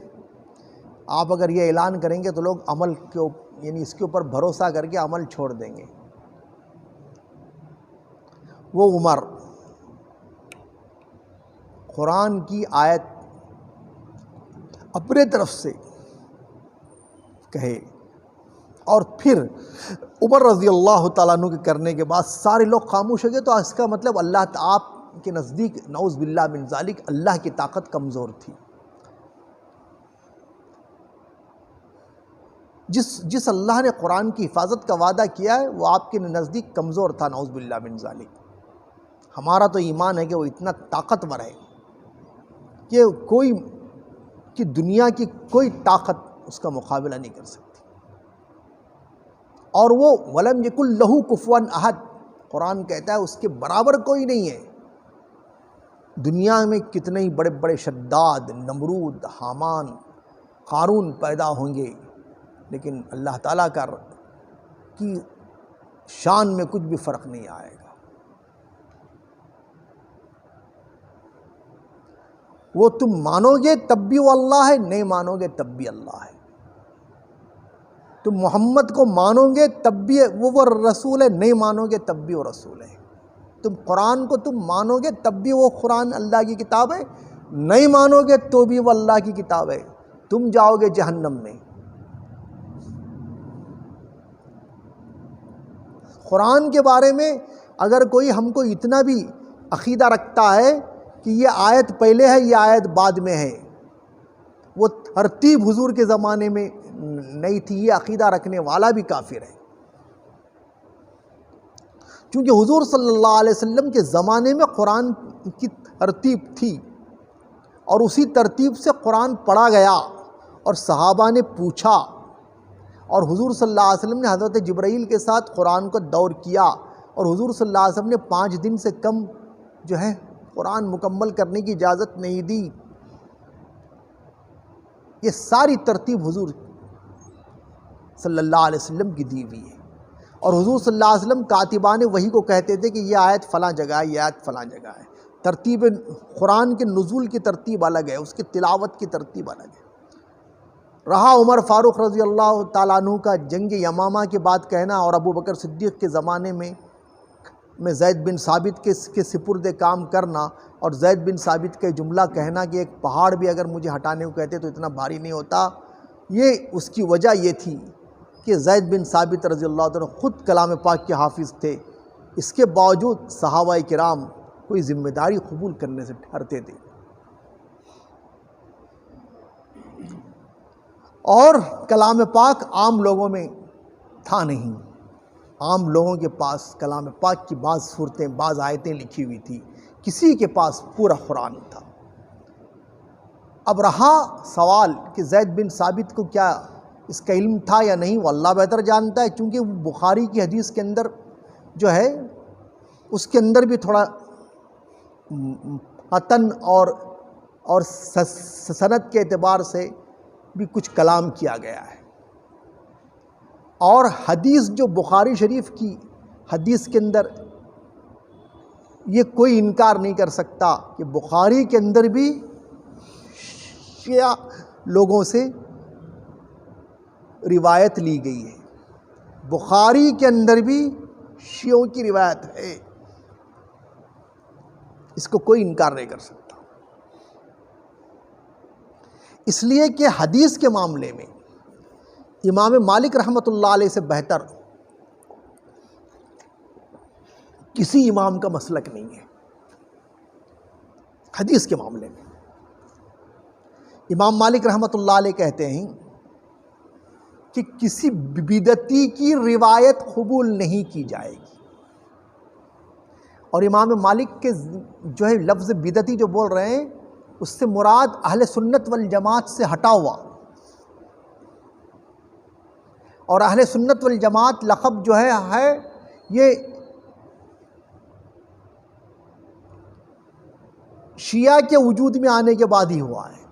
آپ اگر یہ اعلان کریں گے تو لوگ عمل یعنی اس کے اوپر بھروسہ کر کے عمل چھوڑ دیں گے. وہ عمر قرآن کی آیت اپنے طرف سے کہے اور پھر عمر رضی اللہ تعالیٰ عنہ کے کرنے کے بعد سارے لوگ خاموش ہو گئے، تو اس کا مطلب اللہ تعالیٰ آپ کے نزدیک نعوذ باللہ من ذالک اللہ کی طاقت کمزور تھی. جس اللہ نے قرآن کی حفاظت کا وعدہ کیا ہے وہ آپ کے نزدیک کمزور تھا، نعوذ باللہ من ذالک. ہمارا تو ایمان ہے کہ وہ اتنا طاقتور ہے کہ دنیا کی کوئی طاقت اس کا مقابلہ نہیں کر سکتی. اور وہ وَلَمْ يَكُنْ لَهُ كُفُوًا أَحَدٌ، قرآن کہتا ہے اس کے برابر کوئی نہیں ہے. دنیا میں کتنے ہی بڑے بڑے شداد، نمرود، حامان، قارون پیدا ہوں گے، لیکن اللہ تعالیٰ کی شان میں کچھ بھی فرق نہیں آئے گا. وہ تم مانو گے تب بھی وہ اللہ ہے، نہیں مانو گے تب بھی اللہ ہے. تم محمد کو مانو گے تب بھی وہ رسول ہے، نہیں مانو گے تب بھی وہ رسول ہے۔ تم قرآن کو تم مانو گے تب بھی وہ قرآن اللہ کی کتاب ہے، نہیں مانو گے تو بھی وہ اللہ کی کتاب ہے، تم جاؤ گے جہنم میں۔ قرآن کے بارے میں اگر کوئی ہم کو اتنا بھی عقیدہ رکھتا ہے کہ یہ آیت پہلے ہے یہ آیت بعد میں ہے، وہ ترتیب حضور کے زمانے میں نہیں تھی، یہ عقیدہ رکھنے والا بھی کافر ہے۔ کیونکہ حضور صلی اللہ علیہ وسلم کے زمانے میں قرآن کی ترتیب تھی اور اسی ترتیب سے قرآن پڑھا گیا اور صحابہ نے پوچھا، اور حضور صلی اللہ علیہ وسلم نے حضرت جبرائیل کے ساتھ قرآن کو دور کیا، اور حضور صلی اللہ علیہ وسلم نے 5 دن سے کم جو ہے قرآن مکمل کرنے کی اجازت نہیں دی۔ یہ ساری ترتیب حضور صلی اللہ علیہ وسلم کی دی ہوئی ہے، اور حضور صلی اللہ علیہ وسلم کاتبان وحی کو کہتے تھے کہ یہ آیت فلاں جگہ ہے، یہ آیت فلاں جگہ ہے۔ ترتیب قرآن کے نزول کی ترتیب الگ ہے، اس کی تلاوت کی ترتیب الگ ہے۔ رہا عمر فاروق رضی اللہ تعالیٰ عنہ کا جنگ یمامہ کے بعد کہنا، اور ابو بکر صدیق کے زمانے میں زید بن ثابت کے سپرد کام کرنا، اور زید بن ثابت کے جملہ کہنا کہ ایک پہاڑ بھی اگر مجھے ہٹانے کو کہتے تو اتنا بھاری نہیں ہوتا، یہ اس کی وجہ یہ تھی کہ زید بن ثابت رضی اللہ عنہ خود کلام پاک کے حافظ تھے، اس کے باوجود صحابہ کرام کوئی ذمہ داری قبول کرنے سے ڈرتے تھے۔ اور کلام پاک عام لوگوں میں تھا نہیں، عام لوگوں کے پاس کلام پاک کی بعض صورتیں بعض آیتیں لکھی ہوئی تھی، کسی کے پاس پورا قرآن تھا۔ اب رہا سوال کہ زید بن ثابت کو کیا اس کا علم تھا یا نہیں، وہ اللہ بہتر جانتا ہے، کیونکہ وہ بخاری کی حدیث کے اندر جو ہے اس کے اندر بھی تھوڑا متن اور سند کے اعتبار سے بھی کچھ کلام کیا گیا ہے، اور حدیث جو بخاری شریف کی حدیث کے اندر یہ کوئی انکار نہیں کر سکتا کہ بخاری کے اندر بھی شیعہ لوگوں سے روایت لی گئی ہے، بخاری کے اندر بھی شیعوں کی روایت ہے، اس کو کوئی انکار نہیں کر سکتا۔ اس لیے کہ حدیث کے معاملے میں امام مالک رحمۃ اللہ علیہ سے بہتر کسی امام کا مسلک نہیں ہے۔ حدیث کے معاملے میں امام مالک رحمۃ اللہ علیہ کہتے ہیں کہ کسی بدعتی کی روایت قبول نہیں کی جائے گی، اور امام مالک کے جو ہے لفظ بدعتی جو بول رہے ہیں اس سے مراد اہل سنت والجماعت سے ہٹا ہوا، اور اہل سنت والجماعت لقب جو ہے یہ شیعہ کے وجود میں آنے کے بعد ہی ہوا ہے،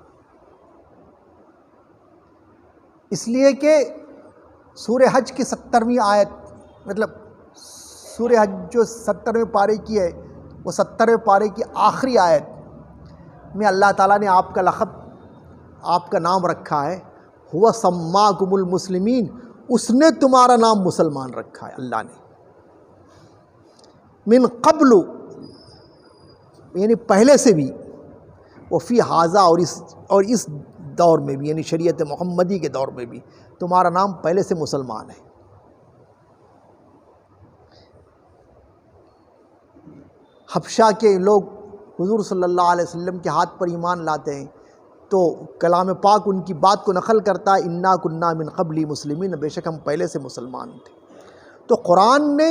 اس لیے کہ سورہ حج کی 70ویں آیت، مطلب سورہ حج جو 70ویں پارے کی ہے، وہ 70ویں پارے کی آخری آیت میں اللہ تعالیٰ نے آپ کا لقب، آپ کا نام رکھا ہے، ہوا سماکم المسلمین، اس نے تمہارا نام مسلمان رکھا ہے اللہ نے، من قبل یعنی پہلے سے بھی، وفی حاذا اور اس دور میں بھی، یعنی شریعت محمدی کے دور میں بھی تمہارا نام پہلے سے مسلمان ہے۔ حبشہ کے لوگ حضور صلی اللہ علیہ وسلم کے ہاتھ پر ایمان لاتے ہیں تو کلام پاک ان کی بات کو نقل کرتا ہے، انا کنا من قبل مسلمین، بے شک ہم پہلے سے مسلمان تھے۔ تو قرآن نے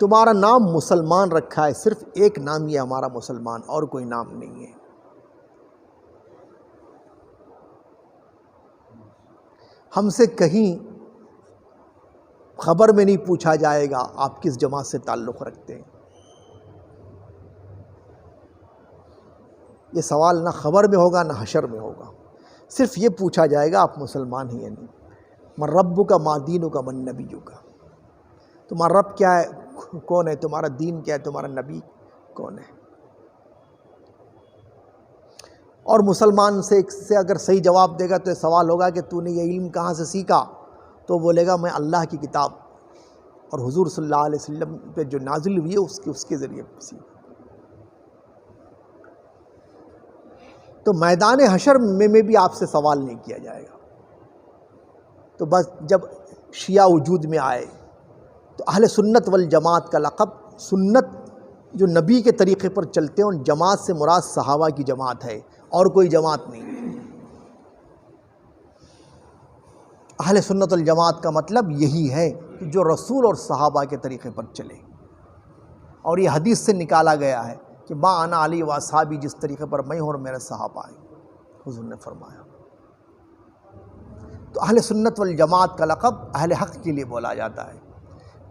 تمہارا نام مسلمان رکھا ہے، صرف ایک نام ہی ہے ہمارا مسلمان، اور کوئی نام نہیں ہے۔ ہم سے کہیں خبر میں نہیں پوچھا جائے گا آپ کس جماعت سے تعلق رکھتے ہیں، یہ سوال نہ خبر میں ہوگا نہ حشر میں ہوگا، صرف یہ پوچھا جائے گا آپ مسلمان ہیں یا نہیں۔ من ربک کا ما دینک کا من نبیک کا، تمہارا رب کیا ہے، کون ہے، تمہارا دین کیا ہے، تمہارا نبی کون ہے۔ اور مسلمان سے اگر صحیح جواب دے گا تو یہ سوال ہوگا کہ تو نے یہ علم کہاں سے سیکھا، تو بولے گا میں اللہ کی کتاب اور حضور صلی اللہ علیہ وسلم پہ جو نازل ہوئی ہے اس کے ذریعے سیکھ۔ تو میدان حشر میں بھی آپ سے سوال نہیں کیا جائے گا۔ تو بس جب شیعہ وجود میں آئے تو اہل سنت والجماعت کا لقب، سنت جو نبی کے طریقے پر چلتے ہیں، ان جماعت سے مراد صحابہ کی جماعت ہے اور کوئی جماعت نہیں۔ اہل سنت والجماعت کا مطلب یہی ہے کہ جو رسول اور صحابہ کے طریقے پر چلے، اور یہ حدیث سے نکالا گیا ہے کہ ما انا علی و اصحابی، جس طریقے پر میں ہوں اور میرے صحابہ ہیں، حضور نے فرمایا۔ تو اہل سنت والجماعت کا لقب اہل حق کے لیے بولا جاتا ہے،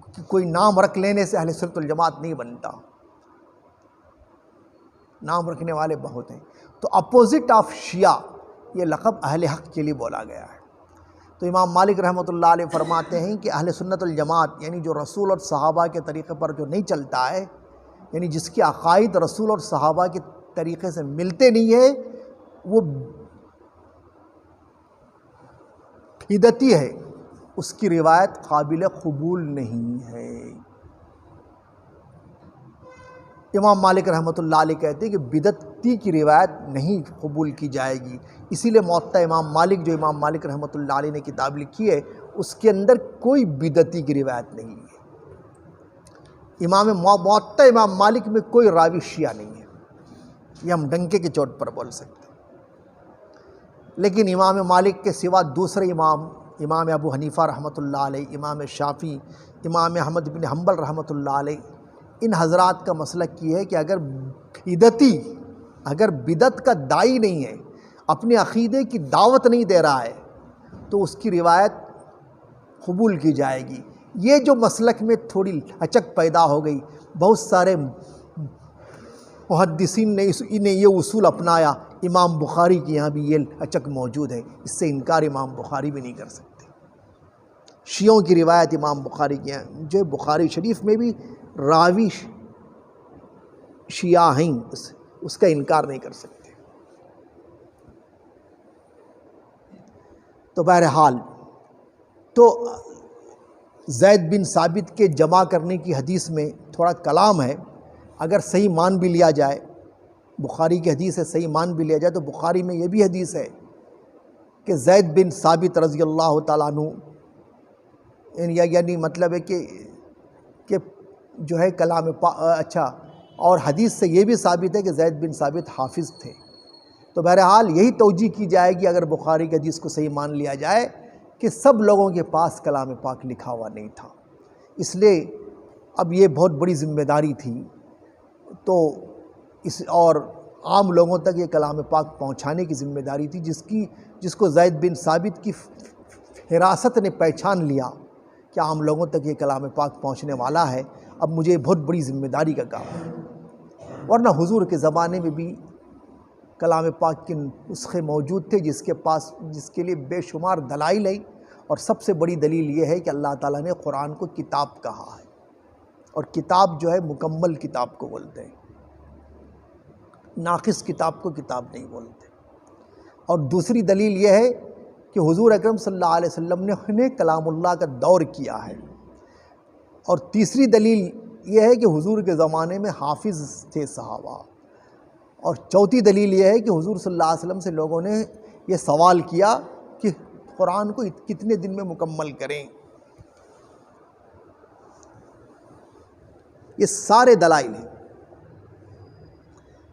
کہ کوئی نام رکھ لینے سے اہل سنت والجماعت نہیں بنتا، نام رکھنے والے بہت ہیں۔ تو اپوزٹ آف شیعہ، یہ لقب اہل حق کے لیے بولا گیا ہے۔ تو امام مالک رحمۃ اللہ علیہ فرماتے ہیں کہ اہل سنت والجماعت یعنی جو رسول اور صحابہ کے طریقے پر جو نہیں چلتا ہے، یعنی جس کے عقائد رسول اور صحابہ کے طریقے سے ملتے نہیں ہیں، وہ بدعتی ہے، اس کی روایت قابل قبول نہیں ہے۔ امام مالک رحمۃ اللہ علیہ کہتے ہیں کہ بدعتی کی روایت نہیں قبول کی جائے گی، اسی لیے موطا امام مالک، جو امام مالک رحمۃ اللہ علیہ نے کتاب لکھی ہے، اس کے اندر کوئی بدعتی کی روایت نہیں ہے۔ موطا امام مالک میں کوئی راوی شیعہ نہیں ہے، یہ ہم ڈنکے کے چوٹ پر بول سکتے ہیں۔ لیکن امام مالک کے سوا دوسرے امام ابو حنیفہ رحمۃ اللہ علیہ، امام شافعی، امام احمد بن حنبل رحمۃ اللہ علیہ، ان حضرات کا مسلک یہ ہے کہ اگر بدعت کا داعی نہیں ہے، اپنے عقیدے کی دعوت نہیں دے رہا ہے، تو اس کی روایت قبول کی جائے گی۔ یہ جو مسلک میں تھوڑی لچک پیدا ہو گئی، بہت سارے محدثین نے یہ اصول اپنایا، امام بخاری کی یہاں بھی یہ لچک موجود ہے، اس سے انکار امام بخاری بھی نہیں کر سکتے۔ شیعوں کی روایت امام بخاری کی یہاں، جو بخاری شریف میں بھی راوی شیعہ ہیں، اس کا انکار نہیں کر سکتے۔ تو بہرحال تو زید بن ثابت کے جمع کرنے کی حدیث میں تھوڑا کلام ہے، اگر صحیح مان بھی لیا جائے، بخاری کی حدیث ہے، صحیح مان بھی لیا جائے، تو بخاری میں یہ بھی حدیث ہے کہ زید بن ثابت رضی اللہ تعالیٰ عنہ، یعنی مطلب ہے کہ جو ہے کلام اچھا، اور حدیث سے یہ بھی ثابت ہے کہ زید بن ثابت حافظ تھے۔ تو بہرحال یہی توجیہ کی جائے گی اگر بخاری کی حدیث کو صحیح مان لیا جائے کہ سب لوگوں کے پاس کلام پاک لکھا ہوا نہیں تھا، اس لیے اب یہ بہت بڑی ذمہ داری تھی، تو اور عام لوگوں تک یہ کلام پاک پہنچانے کی ذمہ داری تھی، جس کو زید بن ثابت کی حراست نے پہچان لیا کہ عام لوگوں تک یہ کلام پاک پہنچنے والا ہے، اب مجھے بہت بڑی ذمہ داری کا کام ہے۔ ورنہ حضور کے زمانے میں بھی کلام پاک کے نسخے موجود تھے، جس کے لیے بے شمار دلائل ہیں، اور سب سے بڑی دلیل یہ ہے کہ اللہ تعالیٰ نے قرآن کو کتاب کہا ہے، اور کتاب جو ہے مکمل کتاب کو بولتے ہیں، ناقص کتاب کو کتاب نہیں بولتے۔ اور دوسری دلیل یہ ہے کہ حضور اکرم صلی اللہ علیہ وسلم نے کلام اللہ کا دور کیا ہے، اور تیسری دلیل یہ ہے کہ حضور کے زمانے میں حافظ تھے صحابہ، اور چوتھی دلیل یہ ہے کہ حضور صلی اللہ علیہ وسلم سے لوگوں نے یہ سوال کیا کہ قرآن کو کتنے دن میں مکمل کریں۔ یہ سارے دلائل ہیں۔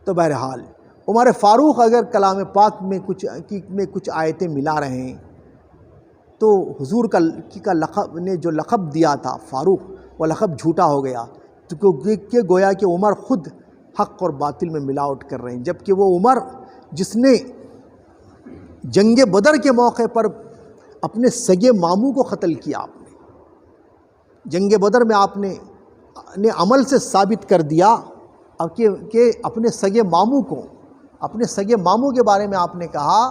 تو بہرحال عمر فاروق اگر کلام پاک میں کچھ آیتیں ملا رہے ہیں، تو حضور کا لقب نے جو لقب دیا تھا فاروق، وہ لقب جھوٹا ہو گیا، کہ گویا کہ عمر خود حق اور باطل میں ملاوٹ کر رہے ہیں، جبکہ وہ عمر جس نے جنگ بدر کے موقع پر اپنے سگے ماموں کو قتل کیا، آپ نے جنگ بدر میں آپ نے عمل سے ثابت کر دیا کہ اپنے سگے ماموں کے بارے میں آپ نے کہا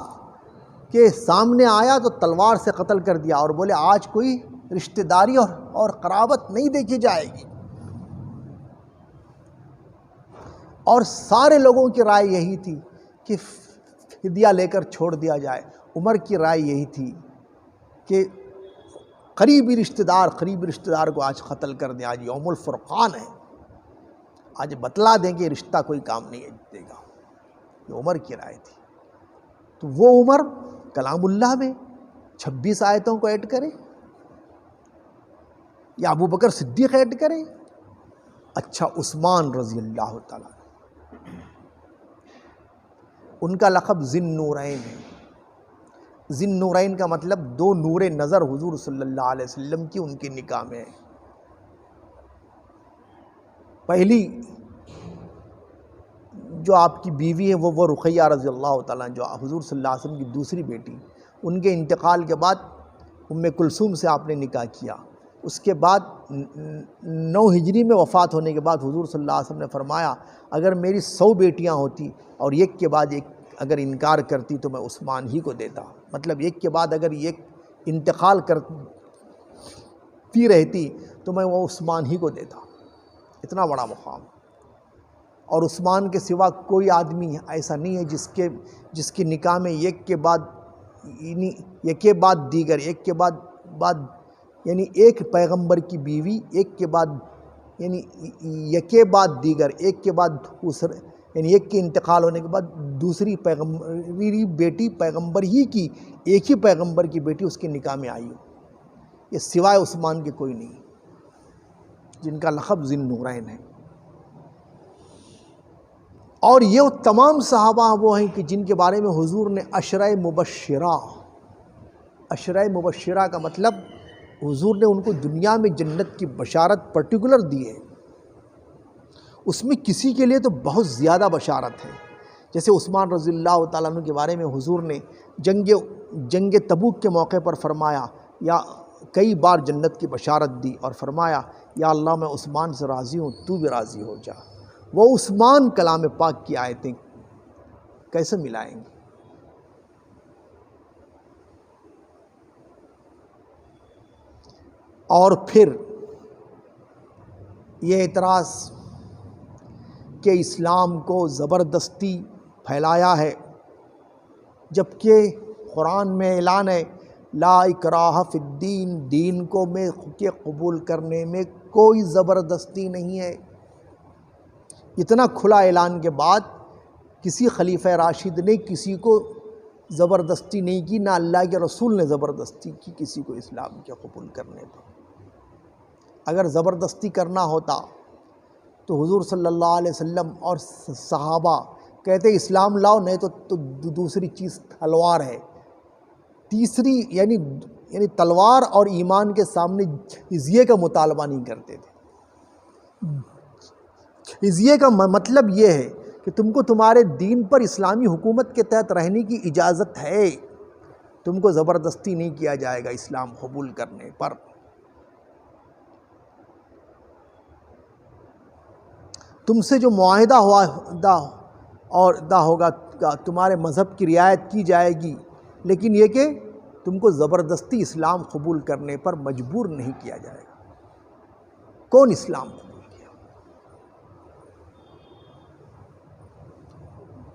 کہ سامنے آیا تو تلوار سے قتل کر دیا، اور بولے آج کوئی رشتہ داری اور قرابت نہیں دیکھی جائے گی، اور سارے لوگوں کی رائے یہی تھی کہ فدیہ لے کر چھوڑ دیا جائے۔ عمر کی رائے یہی تھی کہ قریبی رشتہ دار کو آج قتل کر دیں. آج یوم الفرقان ہے. آج بتلا دیں کہ رشتہ کوئی کام نہیں دے گا. یہ عمر کی رائے تھی. تو وہ عمر کلام اللہ میں 26 آیتوں کو ایڈ کرے یا ابو بکر صدیق ایڈ کرے؟ اچھا عثمان رضی اللہ تعالیٰ، ان کا لقب ذی النورین ہے. ذی النورین کا مطلب دو نور نظر حضور صلی اللہ علیہ وسلم کی ان کے نکاح میں ہے. پہلی جو آپ کی بیوی ہے وہ رقیہ رضی اللہ تعالیٰ، جو حضور صلی اللہ علیہ وسلم کی دوسری بیٹی. ان کے انتقال کے بعد ام کلثوم سے آپ نے نکاح کیا. اس کے بعد 9 ہجری میں وفات ہونے کے بعد حضور صلی اللہ علیہ وسلم نے فرمایا اگر میری 100 بیٹیاں ہوتی اور ایک کے بعد ایک اگر انکار کرتی تو میں عثمان ہی کو دیتا. مطلب ایک کے بعد اگر ایک انتقال کرتی رہتی تو میں وہ عثمان ہی کو دیتا. اتنا بڑا مقام. اور عثمان کے سوا کوئی آدمی ایسا نہیں ہے جس کے نکاح میں ایک کے بعد دیگر، ایک کے بعد یعنی ایک پیغمبر کی بیوی ایک کے بعد یعنی یک کے بعد دیگر، ایک کے بعد دوسرے، یعنی ایک کے انتقال ہونے کے بعد دوسری پیغمبری بیٹی پیغمبر ہی کی، ایک ہی پیغمبر کی بیٹی اس کے نکاح میں آئی ہو. یہ سوائے عثمان کے کوئی نہیں، جن کا لقب ذی النورین ہے. اور یہ تمام صحابہ وہ ہیں کہ جن کے بارے میں حضور نے عشرہ مبشرہ کا مطلب حضور نے ان کو دنیا میں جنت کی بشارت پرٹیکولر دی ہے. اس میں کسی کے لیے تو بہت زیادہ بشارت ہے. جیسے عثمان رضی اللہ تعالیٰ عنہ کے بارے میں حضور نے جنگ تبوک کے موقع پر فرمایا یا کئی بار جنت کی بشارت دی اور فرمایا یا اللہ میں عثمان سے راضی ہوں، تو بھی راضی ہو جا. وہ عثمان کلام پاک کی آیتیں کیسے ملائیں گے؟ اور پھر یہ اعتراض کہ اسلام کو زبردستی پھیلایا ہے، جبکہ قرآن میں اعلان ہے لا اکراہ فی الدین، دین کو میں کے قبول کرنے میں کوئی زبردستی نہیں ہے. اتنا کھلا اعلان کے بعد کسی خلیفہ راشد نے کسی کو زبردستی نہیں کی، نہ اللہ کے رسول نے زبردستی کی کسی کو اسلام کے قبول کرنے پر. اگر زبردستی کرنا ہوتا تو حضور صلی اللہ علیہ وسلم اور صحابہ کہتے اسلام لاؤ، نہیں تو دوسری چیز تلوار ہے. تیسری یعنی تلوار اور ایمان کے سامنے جزیے کا مطالبہ نہیں کرتے تھے. جزیے کا مطلب یہ ہے کہ تم کو تمہارے دین پر اسلامی حکومت کے تحت رہنے کی اجازت ہے، تم کو زبردستی نہیں کیا جائے گا اسلام قبول کرنے پر. تم سے جو معاہدہ ہوگا تمہارے مذہب کی رعایت کی جائے گی، لیکن یہ کہ تم کو زبردستی اسلام قبول کرنے پر مجبور نہیں کیا جائے گا. کون اسلام قبول کیا؟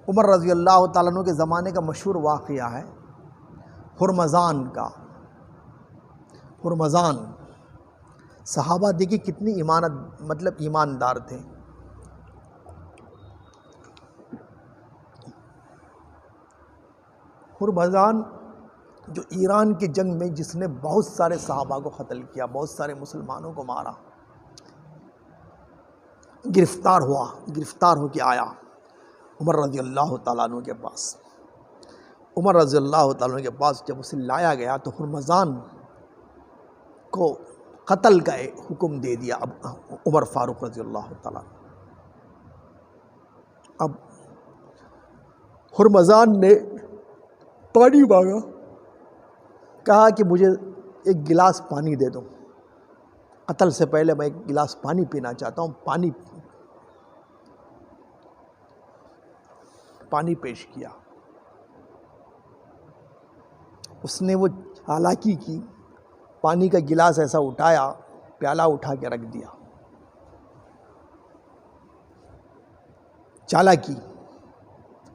عمر رضی اللہ تعالیٰ عنہ کے زمانے کا مشہور واقعہ ہے ہرمزان کا. ہرمزان صحابہ دیکھیں کتنی ایماندار تھے. ہرمزان جو ایران کی جنگ میں جس نے بہت سارے صحابہ کو قتل کیا، بہت سارے مسلمانوں کو مارا، گرفتار ہو کے آیا عمر رضی اللہ تعالیٰ عنہ کے پاس. عمر رضی اللہ تعالیٰ عنہ کے پاس جب اسے لایا گیا تو ہرمزان کو قتل کا حکم دے دیا عمر فاروق رضی اللہ تعالیٰ عنہ. اب ہرمزان نے پانی مانگا، کہا کہ مجھے ایک گلاس پانی دے دو، قتل سے پہلے میں ایک گلاس پانی پینا چاہتا ہوں. پانی پیش کیا. اس نے وہ چالاکی کی، پانی کا گلاس ایسا اٹھایا، پیالہ اٹھا کے رکھ دیا. چالاکی،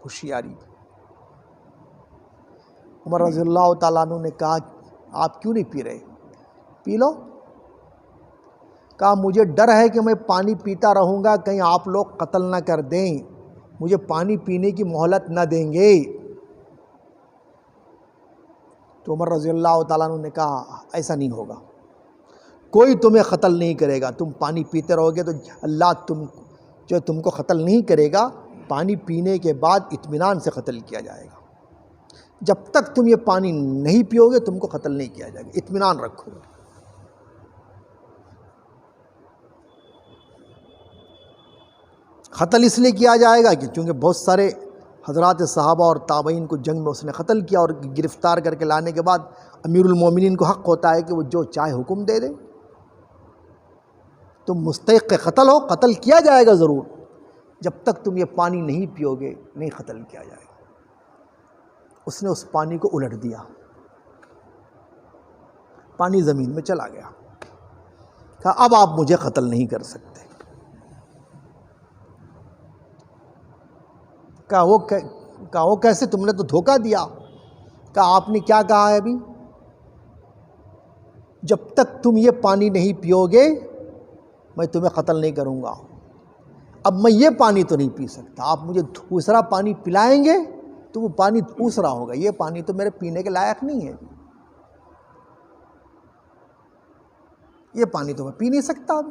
ہوشیاری. عمر رضی اللہ تعالیٰ عنہ نے کہا آپ کیوں نہیں پی رہے؟ پی لو۔ کہا مجھے ڈر ہے کہ میں پانی پیتا رہوں گا کہیں آپ لوگ قتل نہ کر دیں، مجھے پانی پینے کی مہلت نہ دیں گے۔ تو عمر رضی اللہ تعالیٰ عنہ نے کہا ایسا نہیں ہوگا، کوئی تمہیں قتل نہیں کرے گا، تم پانی پیتے رہو گے تو اللہ تم کو قتل نہیں کرے گا، پانی پینے کے بعد اطمینان سے قتل کیا جائے گا۔ جب تک تم یہ پانی نہیں پیو گے تم کو قتل نہیں کیا جائے گا، اطمینان رکھو۔ قتل اس لیے کیا جائے گا کہ چونکہ بہت سارے حضرات صحابہ اور تابعین کو جنگ میں اس نے قتل کیا، اور گرفتار کر کے لانے کے بعد امیر المومنین کو حق ہوتا ہے کہ وہ جو چاہے حکم دے دے۔ تم مستحق قتل ہو، قتل کیا جائے گا ضرور، جب تک تم یہ پانی نہیں پیو گے نہیں قتل کیا جائے گا۔ اس نے اس پانی کو الٹ دیا، پانی زمین میں چلا گیا۔ کہا اب آپ مجھے قتل نہیں کر سکتے۔ کہا وہ کیسے، تم نے تو دھوکہ دیا۔ کہا آپ نے کیا کہا ہے ابھی؟ جب تک تم یہ پانی نہیں پیو گے میں تمہیں قتل نہیں کروں گا۔ اب میں یہ پانی تو نہیں پی سکتا، آپ مجھے دوسرا پانی پلائیں گے تو وہ پانی دوسرا ہوگا، یہ پانی تو میرے پینے کے لائق نہیں ہے، یہ پانی تو میں پی نہیں سکتا۔ اب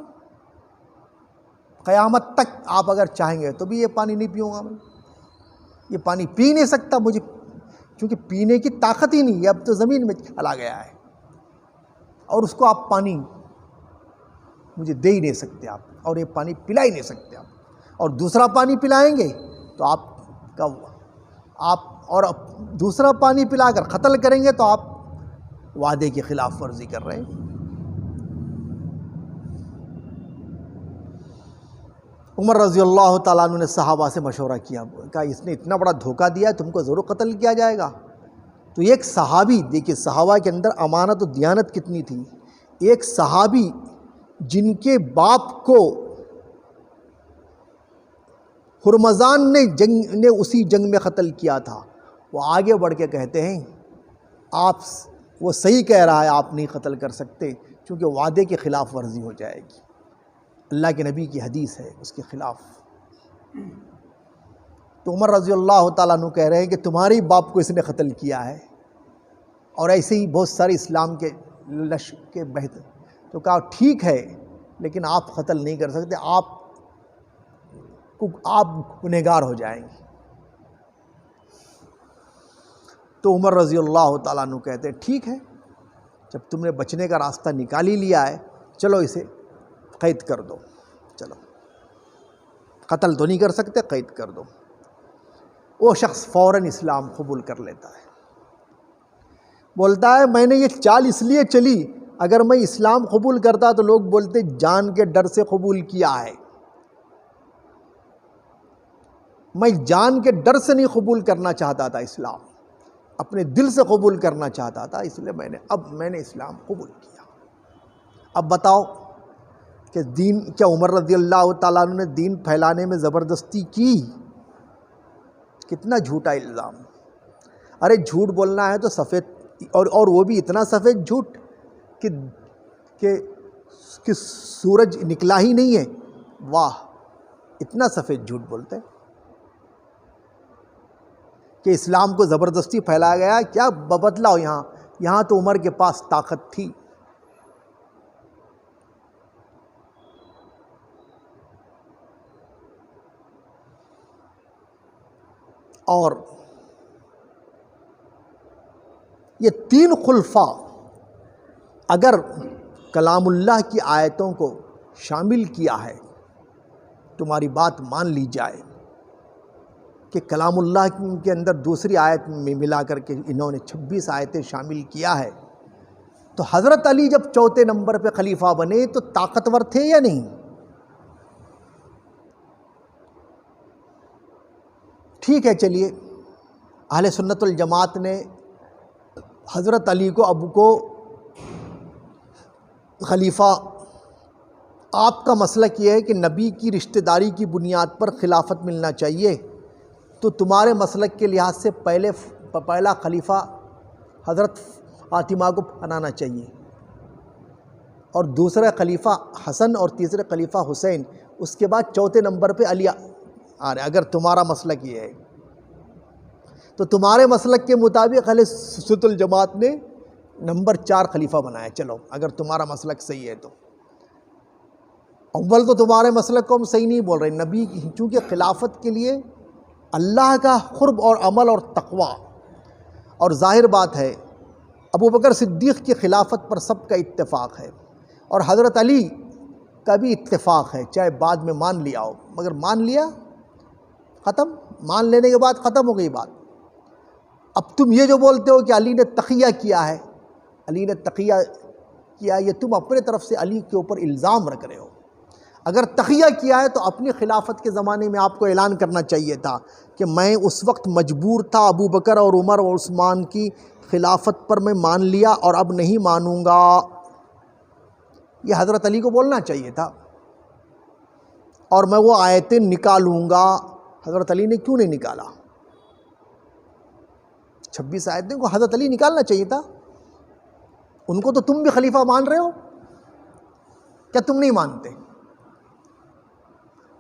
قیامت تک آپ اگر چاہیں گے تو بھی یہ پانی نہیں پیوں گا میں، یہ پانی پی نہیں سکتا مجھے، کیونکہ پینے کی طاقت ہی نہیں ہے، اب تو زمین میں چلا گیا ہے، اور اس کو آپ پانی مجھے دے ہی نہیں سکتے آپ، اور یہ پانی پلا ہی نہیں سکتے آپ، اور دوسرا پانی پلائیں گے تو اور دوسرا پانی پلا کر قتل کریں گے تو آپ وعدے کی خلاف ورزی کر رہے ہیں۔ عمر رضی اللہ تعالیٰ عنہ نے صحابہ سے مشورہ کیا، کہا اس نے اتنا بڑا دھوکہ دیا ہے، تم کو ضرور قتل کیا جائے گا۔ تو ایک صحابی، دیکھیے صحابہ کے اندر امانت و دیانت کتنی تھی، ایک صحابی جن کے باپ کو ہرمزان نے اسی جنگ میں قتل کیا تھا، وہ آگے بڑھ کے کہتے ہیں وہ صحیح کہہ رہا ہے، آپ نہیں قتل کر سکتے کیونکہ وعدے کی خلاف ورزی ہو جائے گی، اللہ کے نبی کی حدیث ہے اس کے خلاف۔ تو عمر رضی اللہ تعالیٰ عنہ کہہ رہے ہیں کہ تمہارے باپ کو اس نے قتل کیا ہے، اور ایسے ہی بہت سارے اسلام کے لشکر کے بہتر۔ تو کہا ٹھیک ہے لیکن آپ قتل نہیں کر سکتے، آپ گنہگار ہو جائیں گے۔ تو عمر رضی اللہ تعالیٰ عنہ کہتے ہیں ٹھیک ہے، جب تم نے بچنے کا راستہ نکال ہی لیا ہے چلو اسے قید کر دو، چلو قتل تو نہیں کر سکتے، قید کر دو۔ وہ شخص فوراً اسلام قبول کر لیتا ہے، بولتا ہے میں نے یہ چال اس لیے چلی، اگر میں اسلام قبول کرتا تو لوگ بولتے جان کے ڈر سے قبول کیا ہے، میں جان کے ڈر سے نہیں قبول کرنا چاہتا تھا اسلام، اپنے دل سے قبول کرنا چاہتا تھا، اس لیے میں نے اسلام قبول کیا۔ اب بتاؤ کہ کیا عمر رضی اللہ تعالیٰ عنہ نے دین پھیلانے میں زبردستی کی؟ کتنا جھوٹا الزام! ارے جھوٹ بولنا ہے تو سفید، اور وہ بھی اتنا سفید جھوٹ کہ سورج نکلا ہی نہیں ہے، واہ اتنا سفید جھوٹ بولتے ہیں کہ اسلام کو زبردستی پھیلایا گیا۔ کیا بدلاؤ یہاں تو عمر کے پاس طاقت تھی، اور یہ تین خلفاء اگر کلام اللہ کی آیتوں کو شامل کیا ہے، تمہاری بات مان لی جائے کہ کلام اللہ کے اندر دوسری آیت میں ملا کر کے انہوں نے 26 آیتیں شامل کیا ہے، تو حضرت علی جب چوتھے نمبر پہ خلیفہ بنے تو طاقتور تھے یا نہیں؟ ٹھیک ہے، چلیے اہل سنت الجماعت نے حضرت علی کو ابو کو خلیفہ، آپ کا مسلک یہ ہے کہ نبی کی رشتہ داری کی بنیاد پر خلافت ملنا چاہیے، تو تمہارے مسلک کے لحاظ سے پہلا خلیفہ حضرت فاطمہ کو بنانا چاہیے، اور دوسرا خلیفہ حسن اور تیسرے خلیفہ حسین، اس کے بعد چوتھے نمبر پہ علی آ رہے۔ اگر تمہارا مسلک یہ ہے تو تمہارے مسلک کے مطابق اہل سنت الجماعت نے نمبر 4 خلیفہ بنایا۔ چلو اگر تمہارا مسلک صحیح ہے تو اول تو تمہارے مسلک کو ہم صحیح نہیں بول رہے، نبی چونکہ خلافت کے لیے اللہ کا قرب اور عمل اور تقوی، اور ظاہر بات ہے ابو بکر صدیق کی خلافت پر سب کا اتفاق ہے، اور حضرت علی کا بھی اتفاق ہے، چاہے بعد میں مان لیا ہو، مگر مان لیا ختم، مان لینے کے بعد ختم ہو گئی بات۔ اب تم یہ جو بولتے ہو کہ علی نے تقیہ کیا ہے، علی نے تقیہ کیا، یہ تم اپنے طرف سے علی کے اوپر الزام رکھ رہے ہو۔ اگر تقیہ کیا ہے تو اپنی خلافت کے زمانے میں آپ کو اعلان کرنا چاہیے تھا کہ میں اس وقت مجبور تھا، ابو بکر اور عمر اور عثمان کی خلافت پر میں مان لیا اور اب نہیں مانوں گا، یہ حضرت علی کو بولنا چاہیے تھا، اور میں وہ آیتیں نکالوں گا۔ حضرت علی نے کیوں نہیں نکالا؟ 26 آیتیں کو حضرت علی نکالنا چاہیے تھا، ان کو تو تم بھی خلیفہ مان رہے ہو، کیا تم نہیں مانتے؟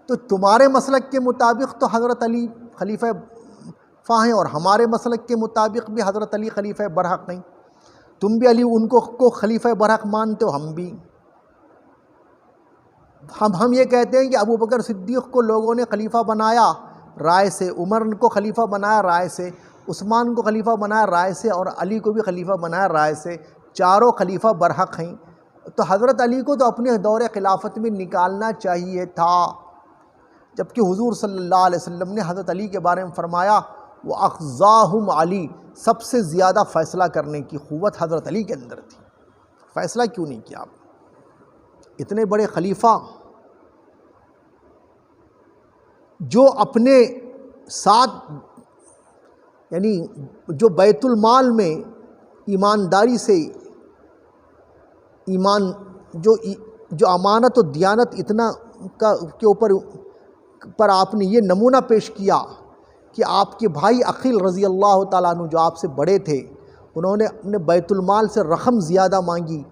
تو تمہارے مسلک کے مطابق تو حضرت علی خلیفہ فاں ہیں، اور ہمارے مسلک کے مطابق بھی حضرت علی خلیفہ برحق نہیں، تم بھی علی ان کو خلیفہ برحق مانتے ہو، ہم بھی۔ ہم یہ کہتے ہیں کہ ابو بکر صدیق کو لوگوں نے خلیفہ بنایا رائے سے، عمر کو خلیفہ بنایا رائے سے، عثمان کو خلیفہ بنایا رائے سے، اور علی کو بھی خلیفہ بنایا رائے سے، چاروں خلیفہ برحق ہیں۔ تو حضرت علی کو تو اپنے دور خلافت میں نکالنا چاہیے تھا، جبکہ حضور صلی اللہ علیہ وسلم نے حضرت علی کے بارے میں فرمایا وَأَخْزَاهُمْ علی، سب سے زیادہ فیصلہ کرنے کی قوت حضرت علی کے اندر تھی۔ فیصلہ کیوں نہیں کیا آپ؟ اتنے بڑے خلیفہ جو اپنے ساتھ، یعنی جو بیت المال میں ایمانداری سے ایمان جو امانت و دیانت اتنا کے اوپر پر آپ نے یہ نمونہ پیش کیا کہ آپ کے بھائی عقیل رضی اللہ تعالیٰ عنہ جو آپ سے بڑے تھے، انہوں نے اپنے بیت المال سے رقم زیادہ مانگی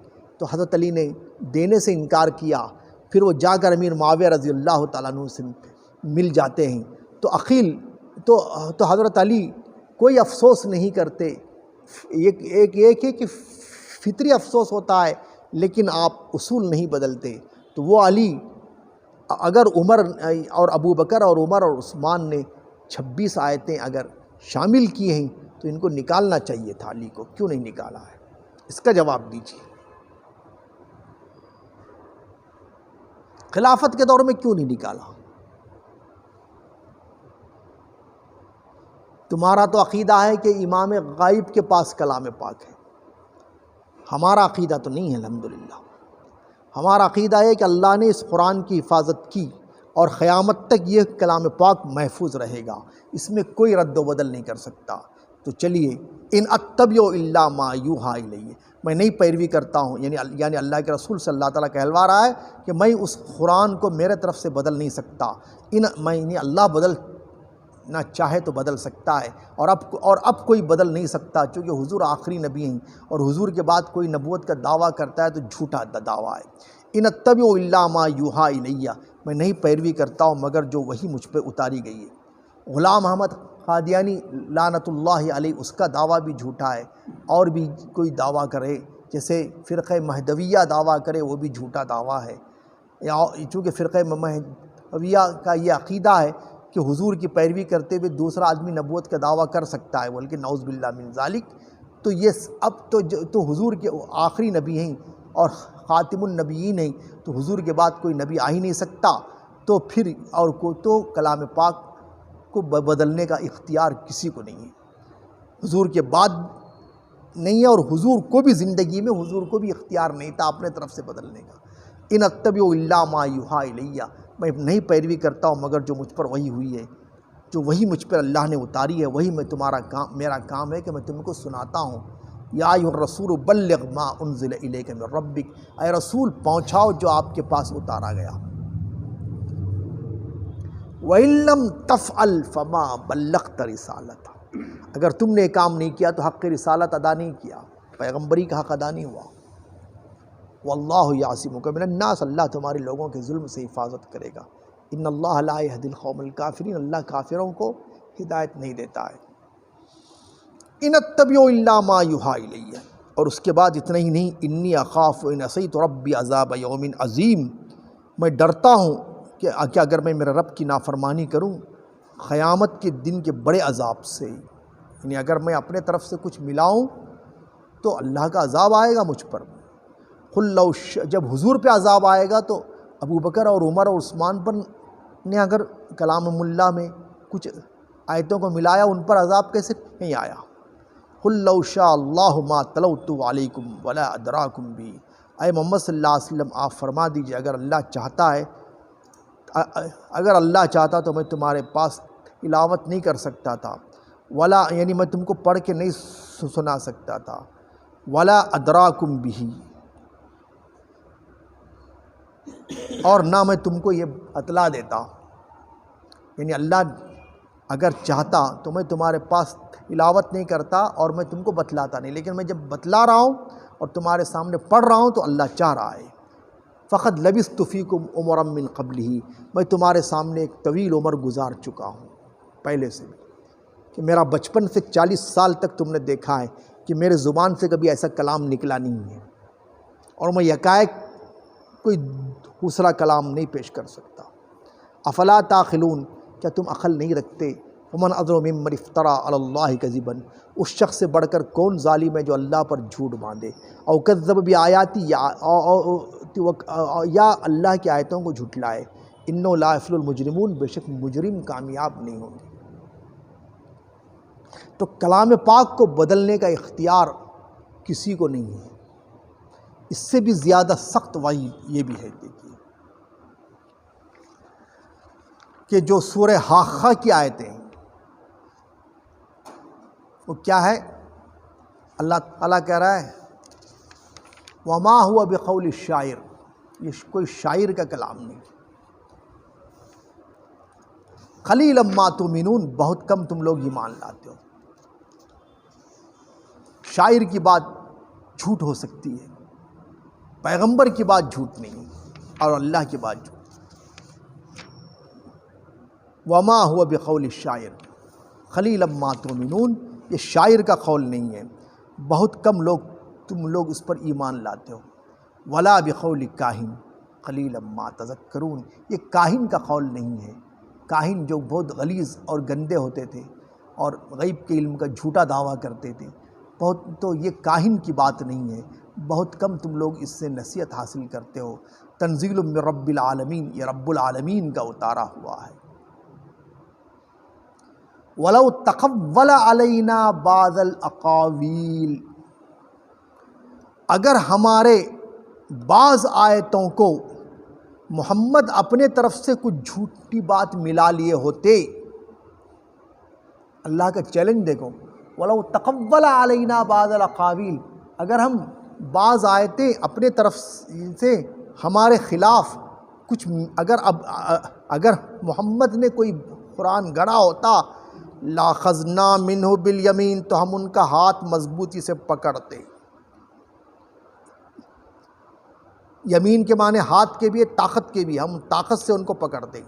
تو حضرت علی نے دینے سے انکار کیا، پھر وہ جا کر امیر معاویہ رضی اللہ تعالیٰ عنہ سے مل جاتے ہیں، تو عقیل تو حضرت علی کوئی افسوس نہیں کرتے، ایک ہے کہ فطری افسوس ہوتا ہے، لیکن آپ اصول نہیں بدلتے۔ تو وہ علی، اگر عمر اور ابو بکر اور عمر اور عثمان نے 26 آیتیں اگر شامل کی ہیں تو ان کو نکالنا چاہیے تھا، علی کو کیوں نہیں نکالا ہے؟ اس کا جواب دیجیے۔ خلافت کے دور میں کیوں نہیں نکالا؟ تمہارا تو عقیدہ ہے کہ امام غائب کے پاس کلام پاک ہے، ہمارا عقیدہ تو نہیں ہے الحمدللہ۔ ہمارا عقیدہ ہے کہ اللہ نے اس قرآن کی حفاظت کی اور قیامت تک یہ کلام پاک محفوظ رہے گا، اس میں کوئی رد و بدل نہیں کر سکتا۔ تو چلیے، ان اتبع الا ما یوحی الیہ، میں نہیں پیروی کرتا ہوں، یعنی اللہ کے رسول صلی اللہ تعالیٰ کہلوا رہا ہے کہ میں اس قرآن کو میرے طرف سے بدل نہیں سکتا، میں اللہ بدلنا چاہے تو بدل سکتا ہے، اور اب کوئی بدل نہیں سکتا، چونکہ حضور آخری نبی ہیں، اور حضور کے بعد کوئی نبوت کا دعویٰ کرتا ہے تو جھوٹا دعویٰ ہے۔ ان اتبع الا ما یوحی الیہ، میں نہیں پیروی کرتا ہوں مگر جو وہی مجھ پہ اتاری گئی ہے۔ غلام احمد قادیانی لعنت اللہ علیہ، اس کا دعویٰ بھی جھوٹا ہے، اور بھی کوئی دعویٰ کرے جیسے فرقہ مہدویہ دعویٰ کرے وہ بھی جھوٹا دعویٰ ہے، چونکہ فرقہ مہدویہ کا یہ عقیدہ ہے کہ حضور کی پیروی کرتے ہوئے دوسرا آدمی نبوت کا دعویٰ کر سکتا ہے، بلکہ نعوذ باللہ من ذالک۔ تو یہ اب تو حضور کے آخری نبی ہیں اور خاتم النبیین ہیں، تو حضور کے بعد کوئی نبی آ ہی نہیں سکتا، تو پھر تو کلام پاک کو بدلنے کا اختیار کسی کو نہیں ہے، حضور کے بعد نہیں ہے، اور حضور کو بھی زندگی میں حضور کو بھی اختیار نہیں تھا اپنے طرف سے بدلنے کا۔ ان اتبع الا ما یوحی الیہ، میں نہیں پیروی کرتا ہوں مگر جو مجھ پر وحی ہوئی ہے، جو وہی مجھ پر اللہ نے اتاری ہے، وہی میرا کام ہے کہ میں تم کو سناتا ہوں۔ یا ایھا الرسول بلغ ما انزل الیک من ربک، اے رسول پہنچاؤ جو آپ کے پاس اتارا گیا۔ وَإِن لَّمْ تَفْعَلْ فَمَا بَلَّغْتَ رِسَالَتَهُ، اگر تم نے کام نہیں کیا تو حق رسالت ادا نہیں کیا، پیغمبری کا حق ادا نہیں ہوا۔ واللہ یعصمک من الناس، اللہ تمہارے لوگوں کے ظلم سے حفاظت کرے گا۔ ان اللہ لا یہدی القوم الکافرین، اللہ کافروں کو ہدایت نہیں دیتا ہے۔ ان اتبع الا ما یوحی الی، اور اس کے بعد اتنا ہی نہیں، انی اخاف ان عصیت ربی عذاب یوم عظیم، میں ڈرتا ہوں کہ اگر میں میرے رب کی نافرمانی کروں قیامت کے دن کے بڑے عذاب سے، یعنی اگر میں اپنے طرف سے کچھ ملاؤں تو اللہ کا عذاب آئے گا مجھ پر۔ قل لو جب حضور پہ عذاب آئے گا تو ابو بکر اور عمر اور عثمان پر نے اگر کلام اللہ میں کچھ آیتوں کو ملایا، ان پر عذاب کیسے نہیں آیا؟ قل لو شاء اللہ ما تلوت علیکم ولا ادراکم بھی، اے محمد صلی اللہ علیہ وسلم آپ فرما دیجئے اگر اللہ چاہتا تو میں تمہارے پاس تلاوت نہیں کر سکتا تھا، ولا یعنی میں تم کو پڑھ کے نہیں سنا سکتا تھا، ولا ادراکم بھی، اور نہ میں تم کو یہ بتلا دیتا، یعنی اللہ اگر چاہتا تو میں تمہارے پاس تلاوت نہیں کرتا اور میں تم کو بتلاتا نہیں، لیکن میں جب بتلا رہا ہوں اور تمہارے سامنے پڑھ رہا ہوں تو اللہ چاہ رہا ہے۔ فقد لبثت فیکم عمرا من قبلہ، میں تمہارے سامنے ایک طویل عمر گزار چکا ہوں پہلے سے بھی، کہ میرا بچپن سے 40 سال تک تم نے دیکھا ہے کہ میرے زبان سے کبھی ایسا کلام نکلا نہیں ہے، اور میں یکائک کوئی دوسرا کلام نہیں پیش کر سکتا۔ افلا تعقلون، کیا تم عقل نہیں رکھتے؟ ومن اظلم ممن افترى علی اللہ کذبا، اس شخص سے بڑھ کر کون ظالم ہے جو اللہ پر جھوٹ باندھے، او کذب بآیاتی، یا اللہ کی آیتوں کو جھٹلائے، انہ لا یفلح المجرمون، بے شک مجرم کامیاب نہیں ہوں گے۔ تو کلام پاک کو بدلنے کا اختیار کسی کو نہیں ہے۔ اس سے بھی زیادہ سخت وعید یہ بھی ہے، دیکھیے کہ جو سورہ حاقہ کی آیتیں ہیں وہ کیا ہے؟ اللہ تعالیٰ کہہ رہا ہے وما ہوا بقول الشاعر، یہ کوئی شاعر کا کلام نہیں، قلیلا ما تؤمنون، بہت کم تم لوگ ایمان لاتے ہو۔ شاعر کی بات جھوٹ ہو سکتی ہے، پیغمبر کی بات جھوٹ نہیں، اور اللہ کی بات جھوٹ۔ وما ہوا بقول الشاعر قلیلا ما تؤمنون، یہ شاعر کا قول نہیں ہے، بہت کم تم لوگ اس پر ایمان لاتے ہو۔ ولا بقول کاہن قلیلا ما تذکرون، یہ کاہن کا قول نہیں ہے، کاہن جو بہت غلیظ اور گندے ہوتے تھے اور غیب کے علم کا جھوٹا دعویٰ کرتے تھے، تو یہ کاہن کی بات نہیں ہے، بہت کم تم لوگ اس سے نصیحت حاصل کرتے ہو۔ تنزیل من رب العالمین، یہ رب العالمین کا اتارا ہوا ہے۔ وَلَوْ تَقَوَّلَ عَلَيْنَا بَعْضَ الْأَقَاوِيلِ، اگر ہمارے بعض آیتوں کو محمد اپنے طرف سے کچھ جھوٹی بات ملا لیے ہوتے، اللہ کا چیلنج دیکھو، وَلَوْ تَقَوَّلَ عَلَيْنَا بَعْضَ الْأَقَاوِيلِ، اگر ہم بعض آیتیں اپنے طرف سے ہمارے خلاف کچھ، اگر محمد نے کوئی قرآن گڑھا ہوتا، لَأَخَذْنَا مِنْهُ بِالْيَمِينِ، تو ہم ان کا ہاتھ مضبوطی سے پکڑتے۔ یمین کے معنی ہاتھ کے بھی، طاقت کے بھی، ہم طاقت سے ان کو پکڑتے۔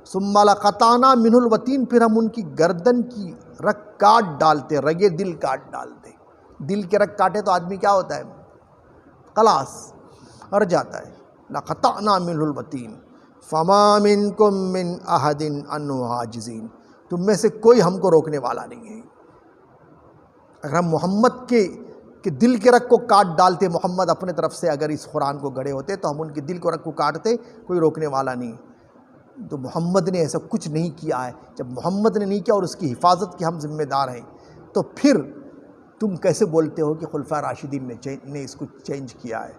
ثُمَّ لَقَطَعْنَا مِنْهُ الْوَتِينَ، پھر ہم ان کی گردن کی رگ کاٹ ڈالتے، رگے دل کاٹ ڈالتے۔ دل کے رگ کاٹے تو آدمی کیا ہوتا ہے؟ خلاص مر جاتا ہے۔ لَقَطَعْنَا مِنْهُ الْوَتِينَ فَمَا مِنْكُمْ مِنْ أَحَدٍ عَنْهُ حَاجِزِينَ، تم میں سے کوئی ہم کو روکنے والا نہیں ہے۔ اگر ہم محمد کے دل کے رگ کو کاٹ ڈالتے، محمد اپنے طرف سے اگر اس قرآن کو گڑھے ہوتے تو ہم ان کے دل کو رگ کو کاٹتے، کوئی روکنے والا نہیں۔ تو محمد نے ایسا کچھ نہیں کیا ہے، جب محمد نے نہیں کیا اور اس کی حفاظت کے ہم ذمہ دار ہیں، تو پھر تم کیسے بولتے ہو کہ خلفائے راشدین نے اس کو چینج کیا ہے؟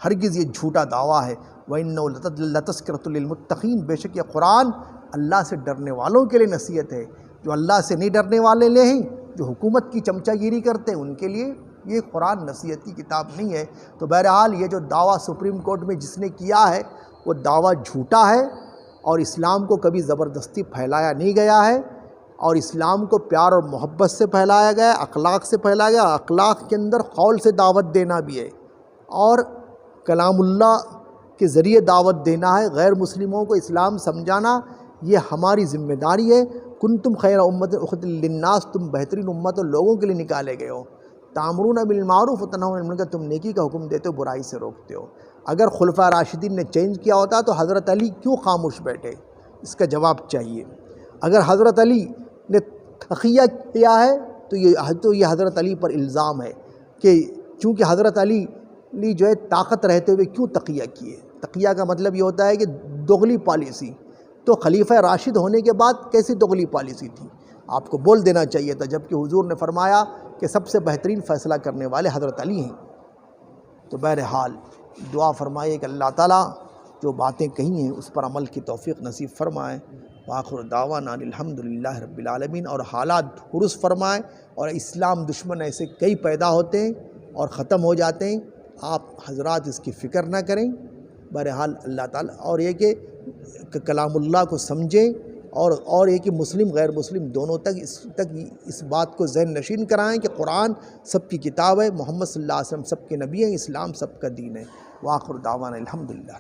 ہرگز یہ جھوٹا دعویٰ ہے۔ وَإِنَّهُ لَتَذْكِرَةٌ لِّلْمُتَّقِينَ، بے شک یہ قرآن اللہ سے ڈرنے والوں کے لیے نصیحت ہے۔ جو اللہ سے نہیں ڈرنے والے لے ہیں، جو حکومت کی چمچہ گیری کرتے ہیں، ان کے لیے یہ قرآن نصیحت کی کتاب نہیں ہے۔ تو بہرحال یہ جو دعویٰ سپریم کورٹ میں جس نے کیا ہے وہ دعویٰ جھوٹا ہے، اور اسلام کو کبھی زبردستی پھیلایا نہیں گیا ہے، اور اسلام کو پیار اور محبت سے پھیلایا گیا، اخلاق سے پھیلایا گیا۔ اخلاق کے اندر قول سے دعوت دینا بھی ہے، اور کلام اللہ کے ذریعے دعوت دینا ہے، غیر مسلموں کو اسلام سمجھانا، یہ ہماری ذمہ داری ہے۔ کنتم خیر امت اخرجت للناس، تم بہترین امت لوگوں کے لیے نکالے گئے ہو۔ تامرون بالمعروف وتنہون عن المنکر، تم نیکی کا حکم دیتے ہو، برائی سے روکتے ہو۔ اگر خلفاء راشدین نے چینج کیا ہوتا تو حضرت علی کیوں خاموش بیٹھے؟ اس کا جواب چاہیے۔ اگر حضرت علی نے تقیہ کیا ہے تو یہ حضرت علی پر الزام ہے کہ چونکہ حضرت علی جو ہے طاقت رہتے ہوئے کیوں تقیہ کیے۔ تقیہ کا مطلب یہ ہوتا ہے کہ دوغلی پالیسی، تو خلیفہ راشد ہونے کے بعد کیسی دوغلی پالیسی تھی؟ آپ کو بول دینا چاہیے تھا، جبکہ حضور نے فرمایا کہ سب سے بہترین فیصلہ کرنے والے حضرت علی ہیں۔ تو بہرحال دعا فرمائیے کہ اللہ تعالیٰ جو باتیں کہی ہیں اس پر عمل کی توفیق نصیب فرمائے۔ وآخر دعوانا الحمدللہ رب العالمین، اور حالات درست فرمائے، اور اسلام دشمن ایسے کئی پیدا ہوتے ہیں اور ختم ہو جاتے ہیں، آپ حضرات اس کی فکر نہ کریں۔ بہرحال اللہ تعالیٰ، اور یہ کہ کلام اللہ کو سمجھیں، اور یہ کہ مسلم غیر مسلم دونوں تک اس بات کو ذہن نشین کرائیں کہ قرآن سب کی کتاب ہے، محمد صلی اللہ علیہ وسلم سب کے نبی ہیں، اسلام سب کا دین ہے۔ وآخر دعوانا الحمدللہ۔